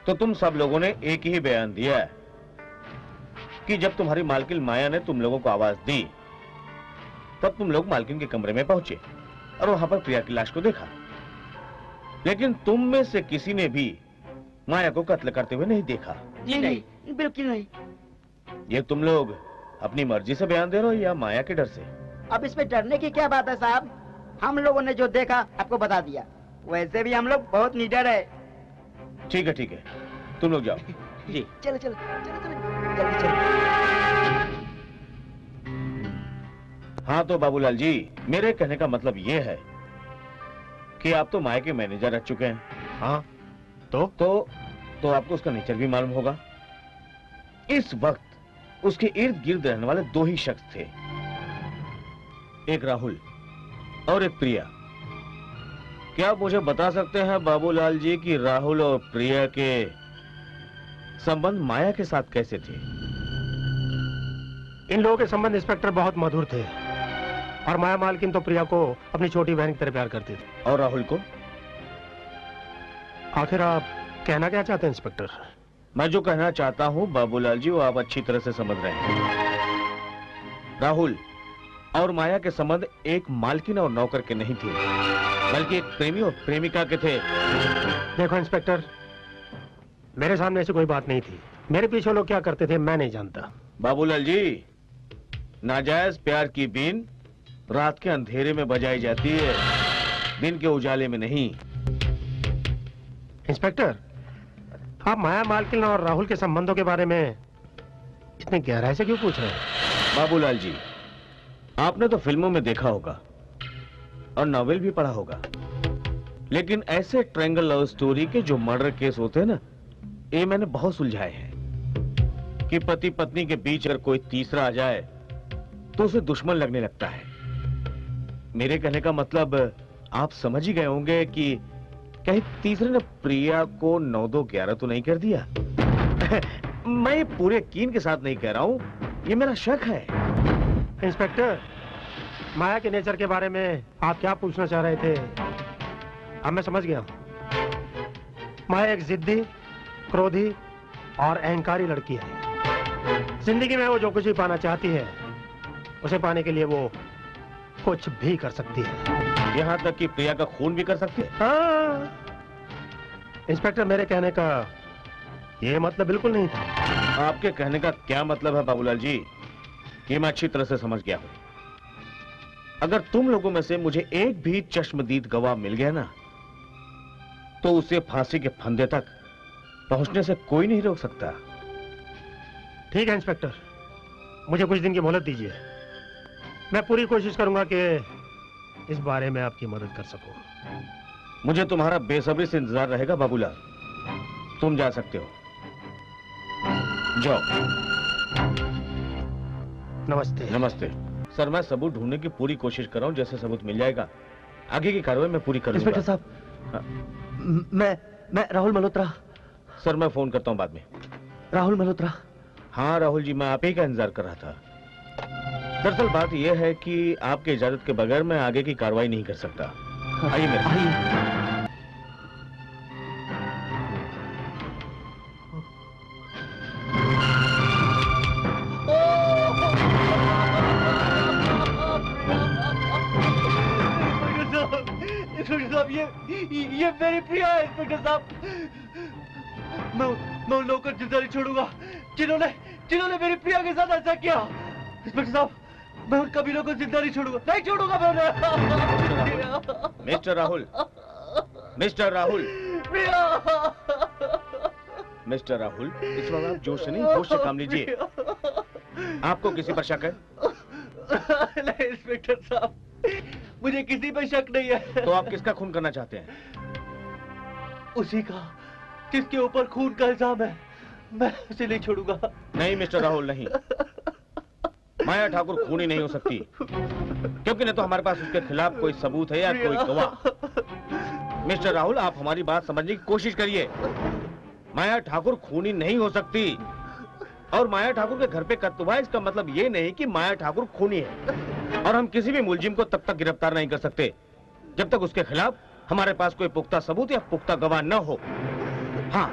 तो तुम सब लोगों ने एक ही बयान दिया है कि जब तुम्हारी मालकिन माया ने तुम लोगों को आवाज दी, तब तुम लोग मालकिन के कमरे में पहुंचे और वहां पर प्रिया की लाश को देखा। लेकिन तुम में से किसी ने भी माया को कत्ल करते हुए नहीं देखा। जी नहीं, बिल्कुल नहीं। ये तुम लोग अपनी मर्जी से बयान दे रहे हो या माया के डर से? अब इसमें डरने की क्या बात है साहब? हम लोगों ने जो देखा आपको बता दिया। वैसे भी हम लोग बहुत निडर है। ठीक है, ठीक है, तुम लोग जाओ। जी चलो चलो चलो चलो जल्दी चलो। हाँ तो बाबूलाल जी, मेरे कहने का मतलब ये है कि आप तो माया के मैनेजर रह चुके हैं। हाँ तो आपको उसका नेचर भी मालूम होगा। इस वक्त उसके इर्द गिर्द रहने वाले दो ही शख्स थे, एक राहुल और एक प्रिया। क्या आप मुझे बता सकते हैं बाबूलाल जी कि राहुल और प्रिया के संबंध माया के साथ कैसे थे? इन लोगों के संबंध इंस्पेक्टर बहुत मधुर थे और माया मालकिन तो प्रिया को अपनी छोटी बहन की तरह प्यार करती थी। और राहुल को? आखिर आप कहना क्या चाहते हैं इंस्पेक्टर? मैं जो कहना चाहता हूं बाबूलाल जी, वो आप अच्छी तरह से समझ रहे हैं। राहुल और माया के संबंध एक मालकिन और नौकर के नहीं थे, बल्कि एक प्रेमी और प्रेमिका के थे। देखो इंस्पेक्टर, मेरे सामने ऐसी कोई बात नहीं थी। मेरे पीछे लोग क्या करते थे मैं नहीं जानता। बाबूलाल जी, नाजायज प्यार की बीन रात के अंधेरे में बजाई जाती है, दिन के उजाले में नहीं। इंस्पेक्टर, आप माया मालकिन और राहुल के संबंधों के बारे में इतने गहराई से क्यों पूछ रहे हैं? बाबूलाल जी, आपने तो फिल्मों में देखा होगा और नॉवेल भी पढ़ा होगा, लेकिन ऐसे ट्रायंगल लव स्टोरी के जो मर्डर केस होते हैं ना, ये मैंने बहुत सुलझाए हैं कि पति पत्नी के बीच अगर कोई तीसरा आ जाए तो उसे दुश्मन लगने लगता है। मेरे कहने का मतलब आप समझ ही गए होंगे कि कहीं तीसरे ने प्रिया को 9-2-11 तो नहीं कर दिया। मैं पूरे यकीन के साथ नहीं कह रहा हूं, ये मेरा शक है। इंस्पेक्टर, माया के नेचर के बारे में आप क्या पूछना चाह रहे थे? अब मैं समझ गया। माया एक जिद्दी, क्रोधी और अहंकारी लड़की है। जिंदगी में वो जो कुछ भी पाना चाहती है, उसे पाने के लिए वो कुछ भी कर सकती है। यहाँ तक कि प्रिया का खून भी कर सकती है। हाँ। इंस्पेक्टर, मेरे कहने का ये मतलब बिल्कुल नहीं था। आपके कहने का क्या मतलब है बाबूलाल जी, ये मैं अच्छी तरह से समझ गया हूं। अगर तुम लोगों में से मुझे एक भी चश्मदीद गवाह मिल गया ना, तो उसे फांसी के फंदे तक पहुंचने से कोई नहीं रोक सकता। ठीक है इंस्पेक्टर, मुझे कुछ दिन की मोहलत दीजिए। मैं पूरी कोशिश करूंगा कि इस बारे में आपकी मदद कर सकूं। मुझे तुम्हारा बेसब्री से इंतजार रहेगा बाबूलाल। तुम जा सकते हो, जाओ। नमस्ते। नमस्ते सर, मैं सबूत ढूंढने की पूरी कोशिश कर रहा हूँ। जैसे सबूत मिल जाएगा आगे की कार्रवाई मैं पूरी करूंगा। इंस्पेक्टर साहब, मैं राहुल मल्होत्रा। सर मैं फोन करता हूँ बाद में। राहुल मल्होत्रा। हाँ राहुल जी, मैं आप ही का इंतजार कर रहा था। दरअसल बात यह है कि आपकी इजाजत के बगैर मैं आगे की कार्रवाई नहीं कर सकता। आइए मेरे साथ। इंस्पेक्टर साहब, ये मेरी प्रिया है। इंस्पेक्टर साहब, मैं उन लोगों को जिंदा नहीं छोड़ूंगा जिन्होंने मेरी प्रिया के साथ ऐसा किया। इंस्पेक्टर साहब, मैं उन कबीलों को जिंदा नहीं छोड़ूंगा मैं उन्हें। Mister Rahul, mister Rahul, mister Rahul, इस वक्त आप जोश से नहीं, होश से काम लीजिए। आपको किसी पर शक है? नहीं इंस्पेक्टर साहब, मुझे किसी पर शक नहीं है। तो आप किसका खून करना चाहते हैं? उसी का जिसके ऊपर खून का इल्जाम है। मैं उसे नहीं छोड़ूंगा। नहीं मिस्टर राहुल, नहीं। माया ठाकुर खूनी नहीं हो सकती, क्योंकि न तो हमारे पास उसके खिलाफ कोई सबूत है या कोई गवाह। मिस्टर राहुल, आप हमारी बात समझने की कोशिश करिए। माया ठाकुर खूनी नहीं हो सकती, और माया ठाकुर के घर पे कत्ल हुआ, इसका मतलब ये नहीं कि माया ठाकुर खूनी है। और हम किसी भी मुलजिम को तब तक गिरफ्तार नहीं कर सकते जब तक उसके खिलाफ हमारे पास कोई पुख्ता सबूत या पुख्ता गवाह न हो। हाँ,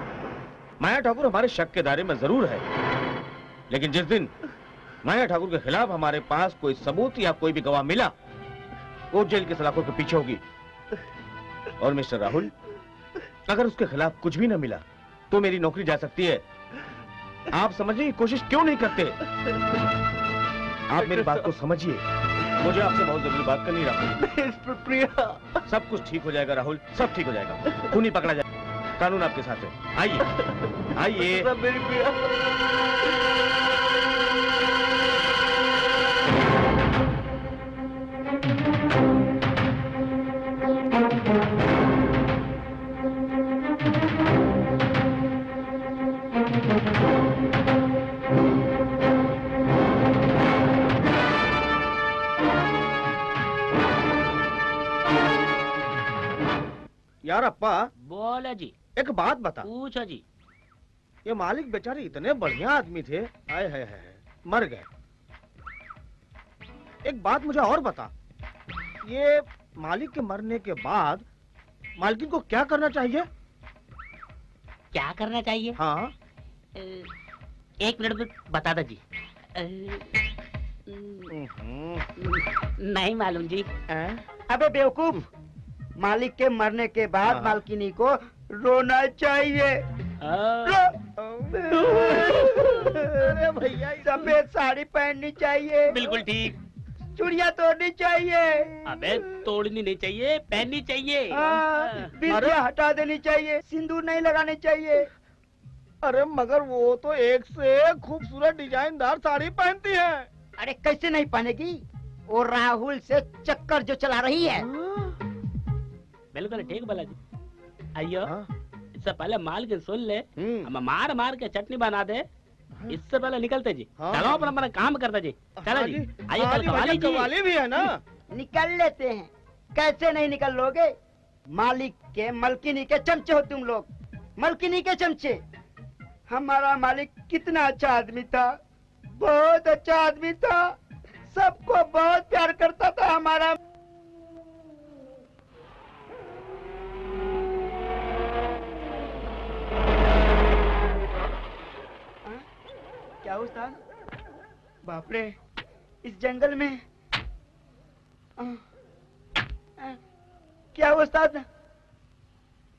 माया ठाकुर हमारे शक के दायरे में जरूर है, लेकिन जिस दिन माया ठाकुर के खिलाफ हमारे पास कोई सबूत या कोई भी गवाह मिला, वो जेल की सलाखों के पीछे होगी। और मिस्टर राहुल, अगर उसके खिलाफ कुछ भी न मिला तो मेरी नौकरी जा सकती है। आप समझने की कोशिश क्यों नहीं करते? आप मेरी बात को समझिए। मुझे आपसे बहुत जरूरी बात करनी राहुल। प्रिया, सब कुछ ठीक हो जाएगा राहुल, सब ठीक हो जाएगा। खूनी पकड़ा जाएगा, कानून आपके साथ है। आइए आइए। मेरी प्रिया। यार अप्पा, बोले जी। एक बात बता। पूछो जी। ये मालिक बेचारे इतने बढ़िया आदमी थे, आए है मर गए। एक बात मुझे और बता, ये मालिक के मरने के बाद मालकिन को क्या करना चाहिए? क्या करना चाहिए? हाँ, एक मिनट में बता दो जी। नहीं मालूम जी। अबे बेवकूफ, मालिक के मरने के बाद मालकिनी को रोना चाहिए। अरे भैया, सफेद साड़ी पहननी चाहिए। बिल्कुल ठीक। चूड़ियाँ तोड़नी चाहिए। अबे तोड़नी नहीं चाहिए, पहननी चाहिए। बिंदिया हटा देनी चाहिए, सिंदूर नहीं लगाने चाहिए। अरे मगर वो तो एक से एक खूबसूरत डिजाइनदार साड़ी पहनती है। अरे कैसे नहीं पहनेगी, वो राहुल से चक्कर जो चला रही है। बिल्कुल ठीक बालाजी। आइयो, इससे पहले माल के सुन ले, हम मार मार के चटनी बना दे, इससे पहले निकलते जी। चलो अपना काम करते जी। चलो जी, आइए कल कवाली भी है ना। निकल लेते हैं। कैसे नहीं निकल लोगे, मालिक के मलकिनी के चमचे हो तुम लोग, मलकिनी के चमचे। हमारा मालिक कितना अच्छा आदमी था, बहुत अच्छा आदमी था, सबको बहुत प्यार करता था हमारा। क्या उस्ताद? बाप रे, इस जंगल में क्या उस्ताद?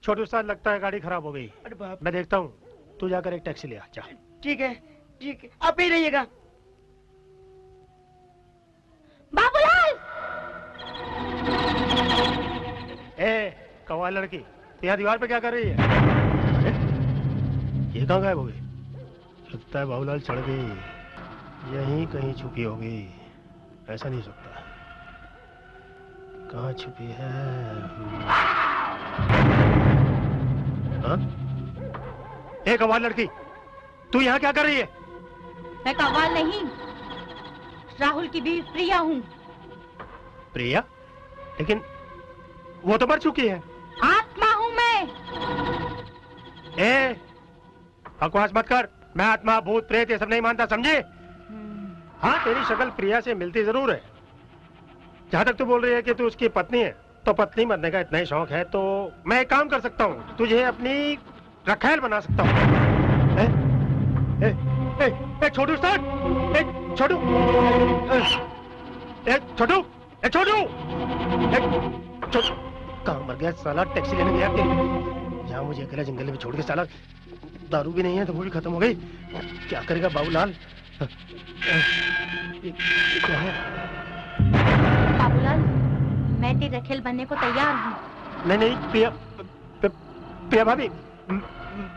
छोटे उस्ताद, लगता है गाड़ी खराब हो गई। अरे बाप, मैं देखता हूँ, तू जाकर एक टैक्सी ले आ जा। ठीक है ठीक है, आप ही रहिएगा। बाबूलाल! ए कौवा लड़की, यहाँ दीवार पे क्या कर रही है? ये कहाँ गायब हो गई? लगता है बाबूलाल चढ़ गई, यहीं कहीं छुपी होगी। ऐसा नहीं हो सकता, कहाँ छुपी है? हाँ? ए कौवा लड़की, तू यहाँ क्या कर रही है? मैं कव्वाल नहीं, राहुल की बीवी प्रिया हूँ। प्रिया? लेकिन वो तो मर चुकी है। आत्मा हूँ मैं। ए बकवास मत कर, मैं आत्मा भूत प्रेत ये सब नहीं मानता, समझे? हाँ, तेरी शक्ल प्रिया से मिलती जरूर है। जहाँ तक तू बोल रही है कि तू उसकी पत्नी है, तो पत्नी बनने का इतना ही शौक है तो मैं एक काम कर सकता हूँ, तुझे अपनी रखैल बना सकता हूँ। छोटू उस्ताद, छोटू, छोटू, छोटू, कहाँ मर गया साला? टैक्सी लेने गया जहाँ मुझे अकेला जंगल में छोड़ के, साला दारू भी नहीं है तो वो भी खत्म हो गई। क्या करेगा बाबूलाल? क्या है? बाबूलाल, मैं तेरी रखेल बनने को तैयार हूँ। नहीं प्रिया, प्रिया भाभी,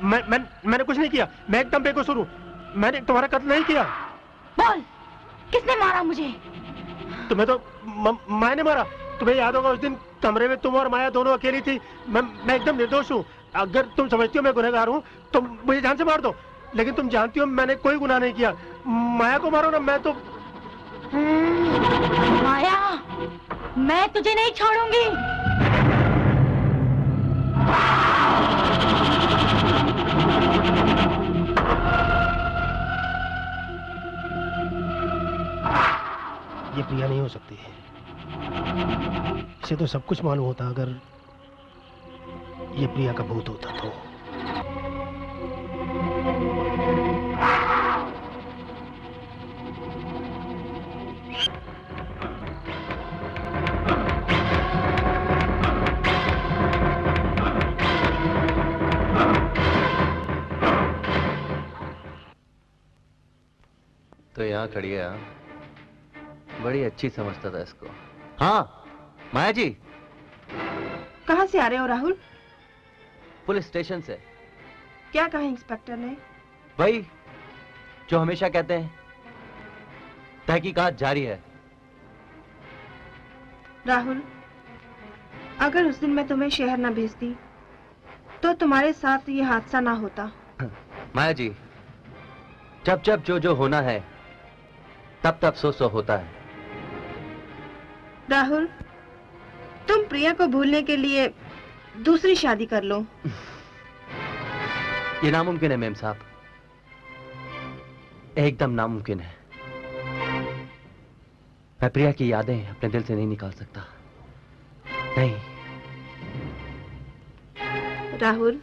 मैंने कुछ नहीं किया, मैं एकदम बेकसूर हूँ, मैंने तुम्हारा कत्ल नहीं किया। बोल, किसने मारा मुझे? तुम्हें तो मैंने मारा। तुम्हें याद होगा उस दिन कमरे में तुम और माया दोनों अकेली थी। मैं एकदम निर्दोष हूँ। अगर तुम समझती हो मैं गुनहगार हूँ तो मुझे जान से मार दो, लेकिन तुम जानती हो मैंने कोई गुनाह नहीं किया। माया को मारो ना, मैं तो माया, मैं तुझे नहीं छोड़ूंगी। ये प्रिया नहीं हो सकती है, इसे तो सब कुछ मालूम होता अगर ये प्रिया का भूत होता तो। तो यहाँ खड़ी है, बड़ी अच्छी समझता था इसको। हाँ माया जी। कहाँ से आ रहे हो राहुल? पुलिस स्टेशन से। क्या कहा इंस्पेक्टर ने? वही जो हमेशा कहते हैं, तहकीकात जारी है। राहुल, अगर उस दिन मैं तुम्हें शहर न भेजती तो तुम्हारे साथ ये हादसा ना होता। माया जी, जब जब जो जो होना है तब तब सो होता है। राहुल, तुम प्रिया को भूलने के लिए दूसरी शादी कर लो। ये नामुमकिन है मेम साहब, एकदम नामुमकिन है। मैं प्रिया की यादें अपने दिल से नहीं निकाल सकता। नहीं राहुल,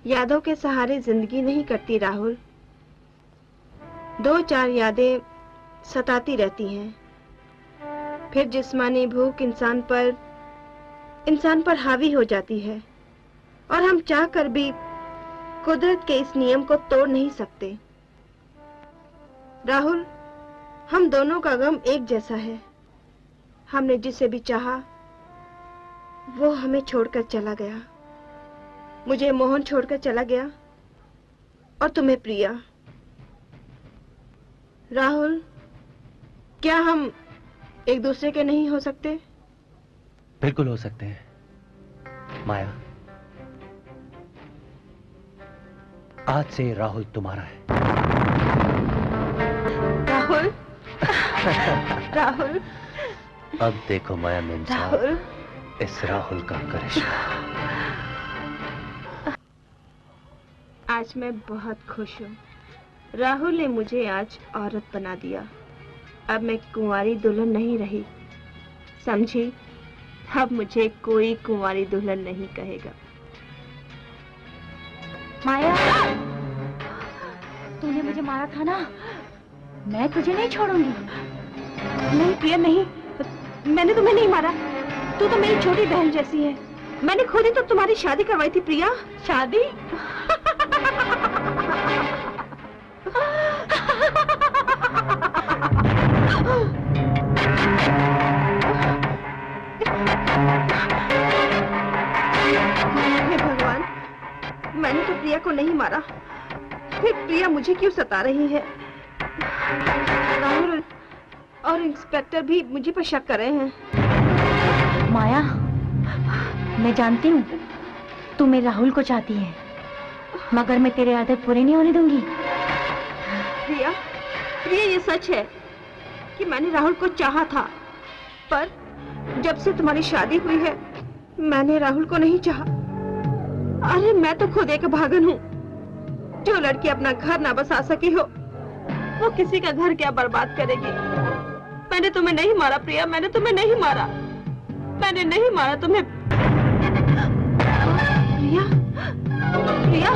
यादों के सहारे जिंदगी नहीं कटती राहुल। दो चार यादें सताती रहती हैं, फिर जिस्मानी भूख इंसान पर हावी हो जाती है और हम चाहकर भी कुदरत के इस नियम को तोड़ नहीं सकते। राहुल, हम दोनों का गम एक जैसा है। हमने जिसे भी चाहा वो हमें छोड़कर चला गया। मुझे मोहन छोड़कर चला गया और तुम्हें प्रिया। राहुल, क्या हम एक दूसरे के नहीं हो सकते? बिल्कुल हो सकते हैं माया। आज से राहुल तुम्हारा है। राहुल राहुल, अब देखो माया मेम साहब, राहुल, इस राहुल का करिश्मा। आज मैं बहुत खुश हूँ। राहुल ने मुझे आज औरत बना दिया। अब मैं कुंवारी दुल्हन नहीं रही, समझी? अब मुझे कोई कुंवारी दुल्हन नहीं कहेगा। माया, तूने मुझे मारा था ना, मैं तुझे नहीं छोड़ूंगी। नहीं प्रिया, नहीं, मैंने तुम्हें नहीं मारा। तू तो मेरी छोटी बहन जैसी है। मैंने खुद ही तो तुम्हारी शादी करवाई थी प्रिया। शादी? हे भगवान, मैंने तो प्रिया को नहीं मारा, फिर प्रिया मुझे क्यों सता रही है? राहुल और इंस्पेक्टर भी मुझे पर शक कर रहे हैं। माया, मैं जानती हूँ तू मेरे राहुल को चाहती है, मगर मैं तेरे आदत पूरे नहीं होने दूंगी। प्रिया, प्रिया, ये सच है कि मैंने राहुल को चाहा था, पर जब से तुम्हारी शादी हुई है मैंने राहुल को नहीं चाहा। अरे मैं तो खुद एक भागन हूँ। जो लड़की अपना घर ना बसा सकी हो, वो किसी का घर क्या बर्बाद करेगी। मैंने तुम्हें नहीं मारा प्रिया, मैंने तुम्हें नहीं मारा, मैंने नहीं मारा तुम्हें। प्रिया, प्रिया,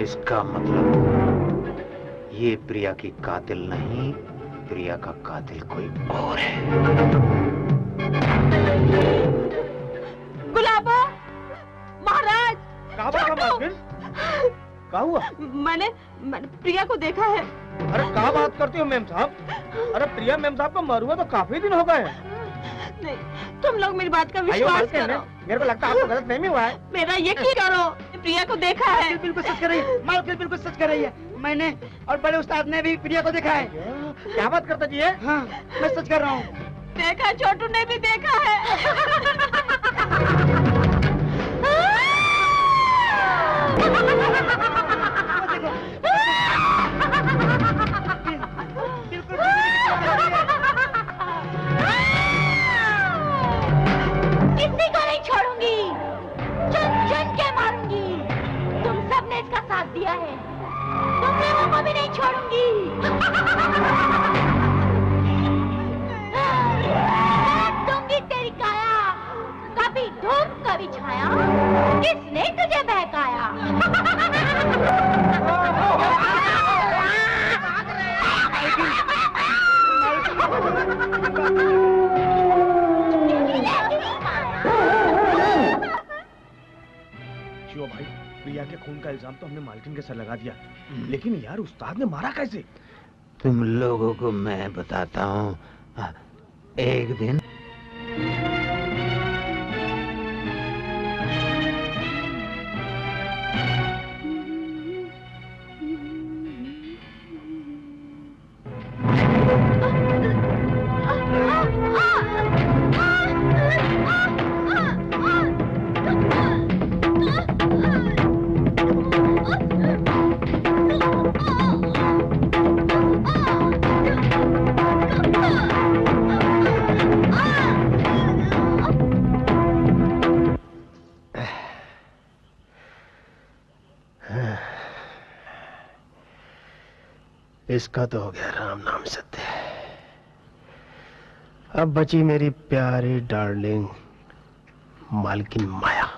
इसका मतलब ये प्रिया की कातिल नहीं, प्रिया का कातिल कोई और है। गुलाबा, महाराज, क्या हुआ? मैंने प्रिया को देखा है। अरे क्या बात करती हो मेम साहब? अरे प्रिया मेम साहब को मरे हुए तो काफी दिन हो गए। नहीं, तुम लोग मेरी बात का विश्वास करो। मेरे को लगता है आपको गलत नहीं हुआ है। मेरा यकीन करो, प्रिया को देखा है। बिल्कुल सच कर रही है, मालकिन बिल्कुल सच कर रही है। मैंने और बड़े उस्ताद ने भी प्रिया को देखा है। क्या बात करता जी है? हाँ, मैं सच कर रहा हूँ। देखा, छोटू ने भी देखा है। किसी को नहीं छोड़ूंगी, चुन चुन के मारूंगी। तुम सबने इसका साथ दिया है, तुम लोगों को भी नहीं छोड़ूंगी। दूंगी तेरी काया, कभी धूप कभी छाया, किसने तुझे बहकाया? जियो भाई, प्रिया के खून का इल्जाम तो हमने मालकिन के सर लगा दिया, लेकिन यार उस्ताद ने मारा कैसे? तुम लोगों को मैं बताता हूँ। एक दिन इसका तो हो गया राम नाम सत्य। अब बची मेरी प्यारी डार्लिंग मालकिन माया।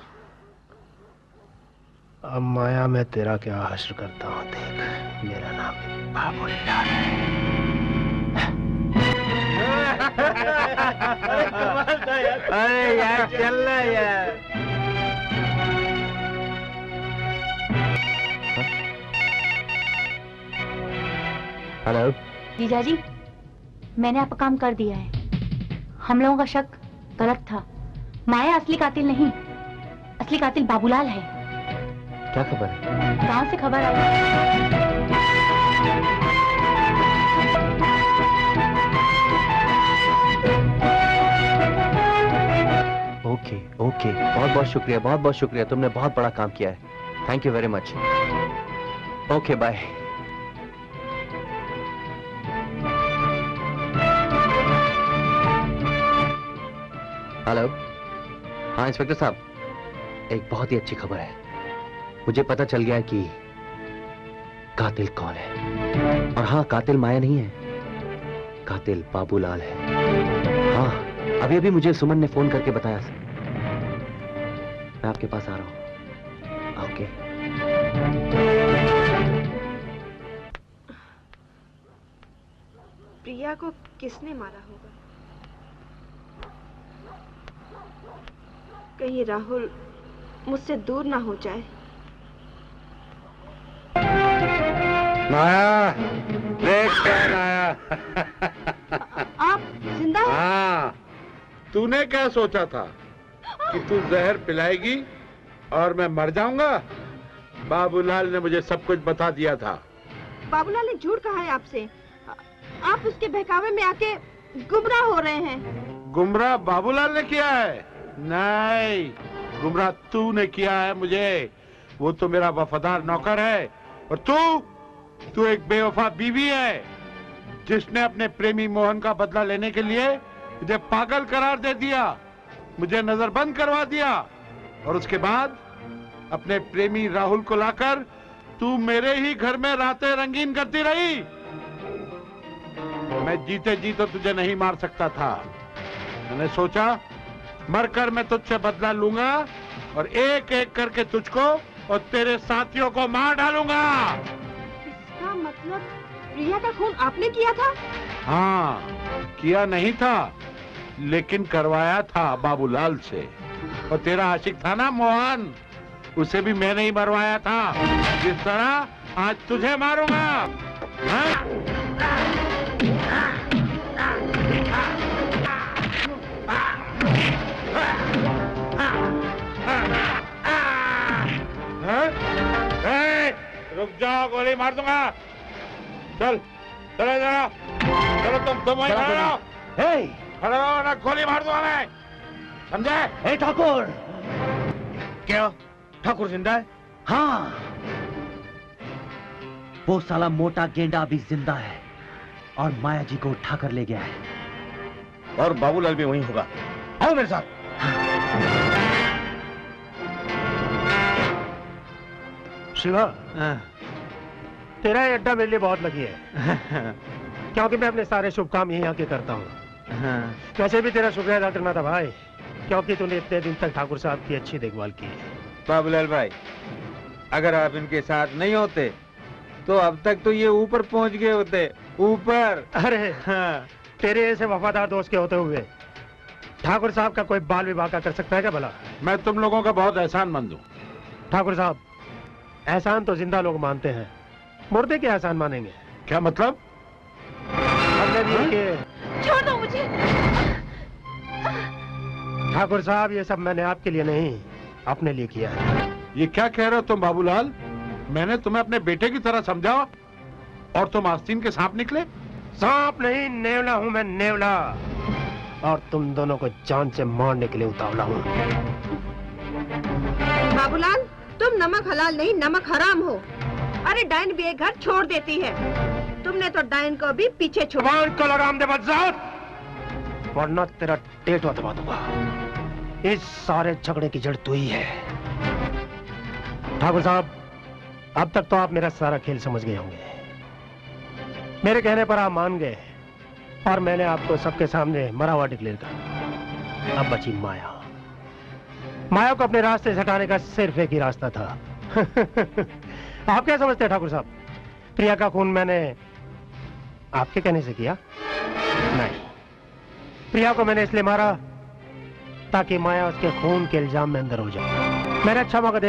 अब माया मैं तेरा क्या हश्र करता हूँ देख। मेरा नाम बाबूलाल है। अरे यार चल रहा यार। हेलो जीजाजी, मैंने आपका काम कर दिया है। हम लोगों का शक गलत था। माया असली कातिल नहीं, असली कातिल बाबूलाल है। क्या खबर है? गांव से खबर आई। ओके ओके, बहुत बहुत शुक्रिया, बहुत बहुत शुक्रिया, तुमने बहुत बड़ा काम किया है। Thank you very much. Okay bye. Hello, हाँ इंस्पेक्टर साहब, एक बहुत ही अच्छी खबर है। मुझे पता चल गया है कि कातिल कौन है। और हाँ, कातिल माया नहीं है, कातिल बाबूलाल है। हाँ, अभी अभी मुझे सुमन ने फोन करके बताया। मैं आपके पास आ रहा हूँ। ओके। प्रिया को किसने मारा होगा? कहीं राहुल मुझसे दूर ना हो जाए। माया, देख कौन आया। आप जिंदा हैं? हाँ, तूने क्या सोचा था कि तू जहर पिलाएगी और मैं मर जाऊंगा? बाबूलाल ने मुझे सब कुछ बता दिया था। बाबूलाल ने झूठ कहा है आपसे। आप उसके बहकावे में आके गुमराह हो रहे हैं। गुमराह बाबूलाल ने किया है? नहीं, गुमराह तूने किया है मुझे। वो तो मेरा वफादार नौकर है, और तू एक बेवफा बीवी है जिसने अपने प्रेमी मोहन का बदला लेने के लिए मुझे पागल करार दे दिया, मुझे नजरबंद करवा दिया, और उसके बाद अपने प्रेमी राहुल को लाकर तू मेरे ही घर में रातें रंगीन करती रही। मैं जीते जी तो तुझे नहीं मार सकता था। मैंने सोचा मरकर मैं तुझसे बदला लूंगा और एक एक करके तुझको और तेरे साथियों को मार डालूंगा। इसका मतलब प्रिया का खून आपने किया था? हाँ, किया नहीं था, लेकिन करवाया था बाबूलाल से। और तेरा आशिक था ना मोहन, उसे भी मैंने ही मरवाया था, जिस तरह आज तुझे मारूंगा। हाँ? रुक जाओ, गोली मार दूंगा। चल चलो जरा, चलो तुम वहीं खड़े रहो। खड़े रहो ना, गोली मार दूंगा मैं, समझे? ठाकुर, क्या ठाकुर जिंदा है? हाँ, वो साला मोटा गेंडा अभी जिंदा है और माया जी को उठा कर ले गया है। और बाबूलाल भी वहीं होगा। आओ मेरे साथ। शिवा, तेरा ये अड्डा मेरे लिए बहुत लगी है, क्योंकि मैं अपने सारे शुभ काम यहीं आके करता हूँ। वैसे भी तेरा शुक्रिया अदा करना था भाई, क्योंकि तूने इतने दिन तक ठाकुर साहब की अच्छी देखभाल की है। बाबूलाल भाई, अगर आप इनके साथ नहीं होते तो अब तक तो ये ऊपर पहुंच गए होते, ऊपर। अरे हाँ, तेरे ऐसे वफादार दोस्त के होते हुए ठाकुर साहब का कोई बाल विवाह का कर सकता है क्या भला? मैं तुम लोगों का बहुत एहसानमंद हूँ। ठाकुर साहब, एहसान तो जिंदा लोग मानते हैं, मुर्दे के एहसान मानेंगे? क्या मतलब? छोड़ दो मुझे। ठाकुर साहब, ये सब मैंने आपके लिए नहीं, अपने लिए किया है। ये क्या कह रहे हो तुम बाबूलाल? मैंने तुम्हें अपने बेटे की तरह समझा और तुम आस्तीन के सांप निकले? सांप नहीं, नेवला हूँ मैं, नेवला। और तुम दोनों को जान से मारने के लिए उतावला हूँ। बाबूलाल, तुम नमक हलाल नहीं, नमक हराम हो। अरे डायन भी एक घर छोड़ देती है, तुमने तो डायन को भी पीछे छोड़ा। को लगाम दे बदजात, वरना तेरा टेटवा दबा दूंगा। इस सारे झगड़े की जड़ तू ही है। ठाकुर साहब, अब तक तो आप मेरा सारा खेल समझ गए होंगे। मेरे कहने पर आप मान गए और मैंने आपको सबके सामने मरा हुआ डिक्लेयर कर। अब बची माया। माया को अपने रास्ते से हटाने का सिर्फ एक ही रास्ता था। आप क्या समझते हैं ठाकुर साहब? प्रिया का खून मैंने आपके कहने से किया? नहीं, प्रिया को मैंने इसलिए मारा ताकि माया उसके खून के इल्जाम में अंदर हो जाए। मैंने अच्छा वक्त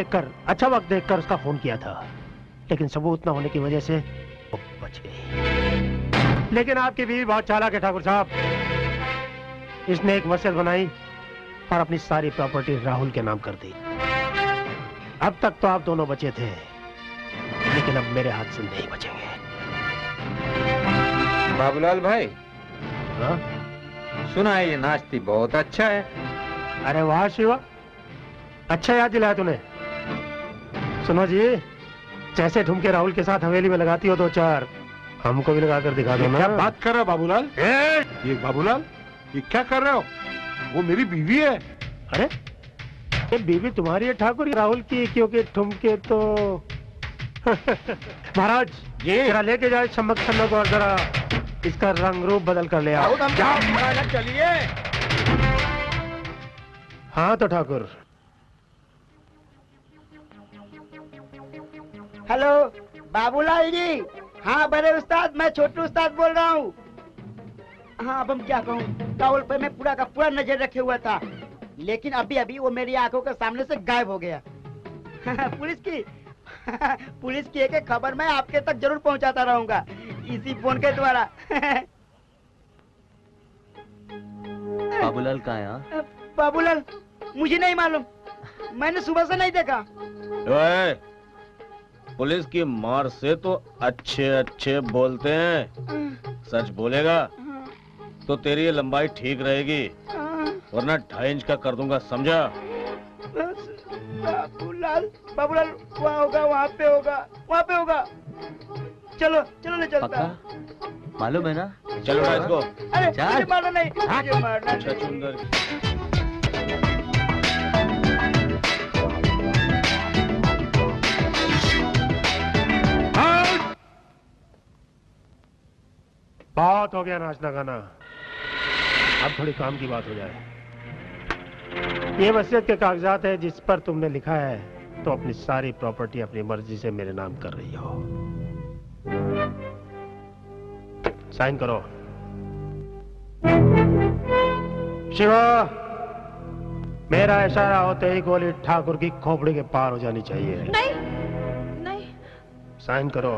देखकर उसका खून किया था, लेकिन सबूत न होने की वजह से वो बच गई। लेकिन आपकी बीवी बहुत चालाक है ठाकुर साहब। इसने एक वसीयत बनाई और अपनी सारी प्रॉपर्टी राहुल के नाम कर दी। अब तक तो आप दोनों बचे थे, लेकिन अब मेरे हाथ से नहीं बचेंगे। बाबूलाल भाई, हाँ? सुना है ये नाश्ती बहुत अच्छा है। अरे वाह शिवा, अच्छा याद दिलाया तूने। सुनो जी, जैसे ठुमके राहुल के साथ हवेली में लगाती हो 2-4, हमको भी लगा कर दिखा दो ना। क्या बात कर रहे हो बाबूलाल? ये बाबूलाल, ये क्या कर रहे हो? वो मेरी बीवी है। अरे ये बीवी तुम्हारी है ठाकुर, राहुल की, क्योंकि ठुमके तो महाराज जरा लेके जाए चमक छन्नों को और जरा इसका रंग रूप बदल कर ले आओ। चलिए। हाँ तो ठाकुर। हेलो बाबूलाल जी। हाँ बड़े उस्ताद, मैं छोटू उस्ताद बोल रहा हूँ। हाँ अब हम क्या कहूँ, राहुल पे मैं पूरा का पूरा नजर रखे हुआ था, लेकिन अभी अभी वो मेरी आंखों के सामने से गायब हो गया। पुलिस की एक खबर मैं आपके तक जरूर पहुंचाता रहूंगा इसी फोन के द्वारा। बाबूलाल कहाँ है? हाँ? बाबूलाल मुझे नहीं मालूम, मैंने सुबह से नहीं देखा। पुलिस की मार से तो अच्छे अच्छे बोलते हैं, सच बोलेगा तो तेरी ये लंबाई ठीक रहेगी, वरना 2.5 इंच का कर दूंगा, समझा? बाबूलाल, बाबूलाल वहाँ होगा, वहाँ पे होगा, वहाँ पे होगा। चलो चलो ले चलता। मालूम है ना? चलो ना इसको। अरे मुझे मारना नहीं, मुझे मारना नहीं। छछूंदर। बहुत हो गया नाचना गाना, अब थोड़ी काम की बात हो जाए। ये वसीयत के कागजात है जिस पर तुमने लिखा है तो अपनी सारी प्रॉपर्टी अपनी मर्जी से मेरे नाम कर रही हो। साइन करो। शिवा, मेरा इशारा होते ही गोली ठाकुर की खोपड़ी के पार हो जानी चाहिए। नहीं नहीं। साइन करो।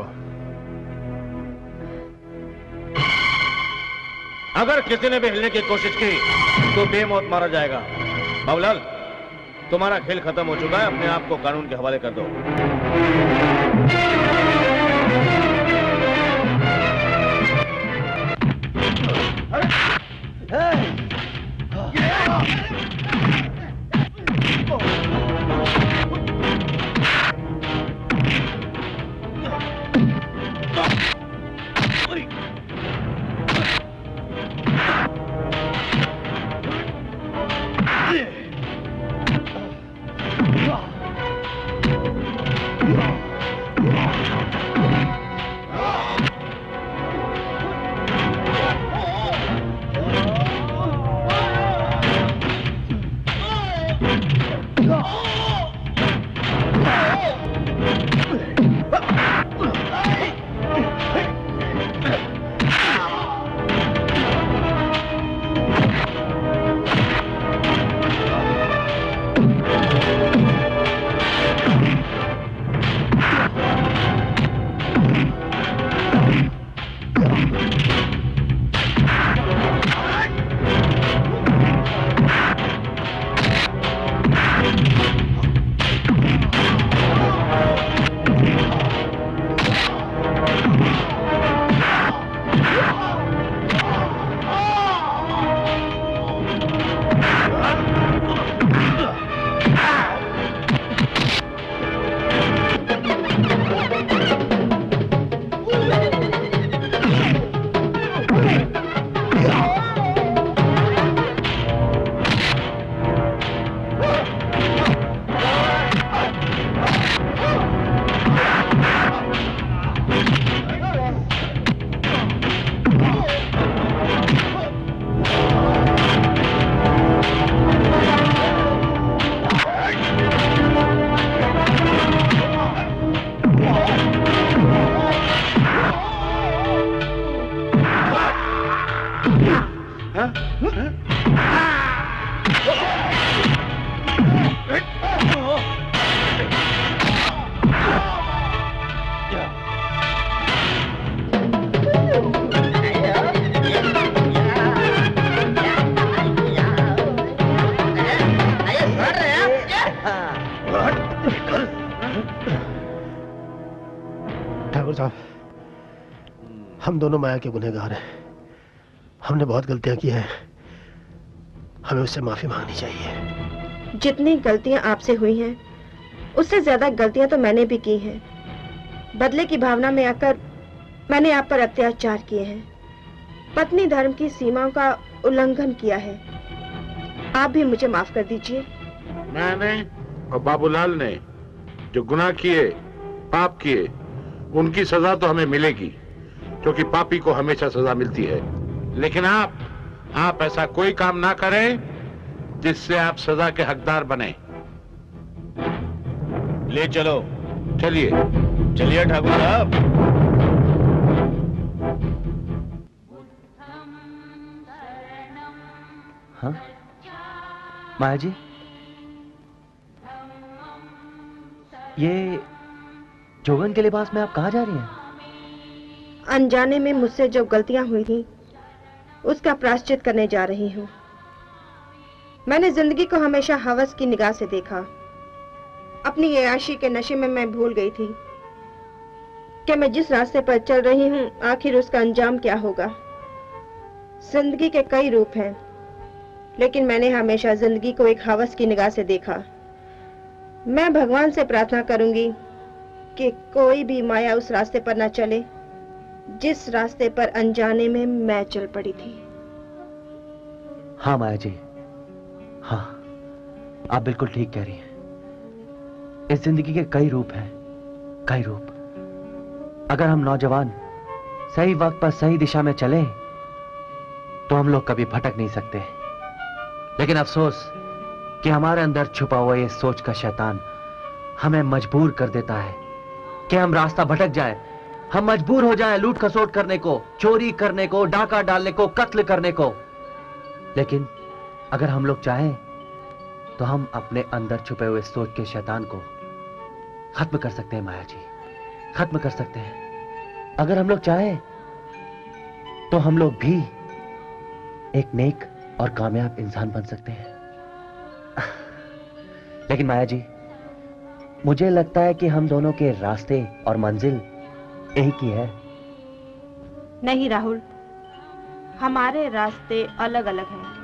अगर किसी ने भी हिलने की कोशिश की तो बेमौत मारा जाएगा। बाबूलाल, तुम्हारा खेल खत्म हो चुका है, अपने आप को कानून के हवाले कर दो। साहब, हम दोनों माया के गुनहगार हैं। हमने बहुत गलतियां की हैं, हमें उससे माफी मांगनी चाहिए। जितनी गलतियां आपसे हुई हैं, उससे ज्यादा गलतियां तो मैंने भी की हैं। बदले की भावना में आकर मैंने आप पर अत्याचार किए हैं, पत्नी धर्म की सीमाओं का उल्लंघन किया है। आप भी मुझे माफ कर दीजिए। मैंने और बाबूलाल ने जो गुनाह किए, पाप किए, उनकी सजा तो हमें मिलेगी, क्योंकि पापी को हमेशा सजा मिलती है। लेकिन आप ऐसा कोई काम ना करें जिससे आप सजा के हकदार बने। ले चलो। चलिए चलिए ठाकुर साहब। हाँ माया जी, ये जोगन के लिबास में आप कहाँ जा रही हैं? अनजाने में मुझसे जो गलतियां हुई थी उसका प्रायश्चित करने जा रही हूँ। मैंने जिंदगी को हमेशा हवस की निगाह से देखा। अपनी अय्याशी के नशे में मैं भूल गई थी कि मैं जिस रास्ते पर चल रही हूँ आखिर उसका अंजाम क्या होगा। जिंदगी के कई रूप हैं, लेकिन मैंने हमेशा जिंदगी को एक हवस की निगाह से देखा। मैं भगवान से प्रार्थना करूंगी कि कोई भी माया उस रास्ते पर न चले जिस रास्ते पर अनजाने में मैं चल पड़ी थी। हाँ माया जी, हाँ, आप बिल्कुल ठीक कह रही हैं। इस जिंदगी के कई रूप हैं, कई रूप। अगर हम नौजवान सही वक्त पर सही दिशा में चले तो हम लोग कभी भटक नहीं सकते। लेकिन अफसोस कि हमारे अंदर छुपा हुआ ये सोच का शैतान हमें मजबूर कर देता है कि हम रास्ता भटक जाए। हम मजबूर हो जाएं लूट खसोट करने को, चोरी करने को, डाका डालने को, कत्ल करने को। लेकिन अगर हम लोग चाहें तो हम अपने अंदर छुपे हुए सोच के शैतान को खत्म कर सकते हैं माया जी, खत्म कर सकते हैं। अगर हम लोग चाहें तो हम लोग भी एक नेक और कामयाब इंसान बन सकते हैं। लेकिन माया जी, मुझे लगता है कि हम दोनों के रास्ते और मंजिल एक ही है। नहीं राहुल, हमारे रास्ते अलग अलग हैं।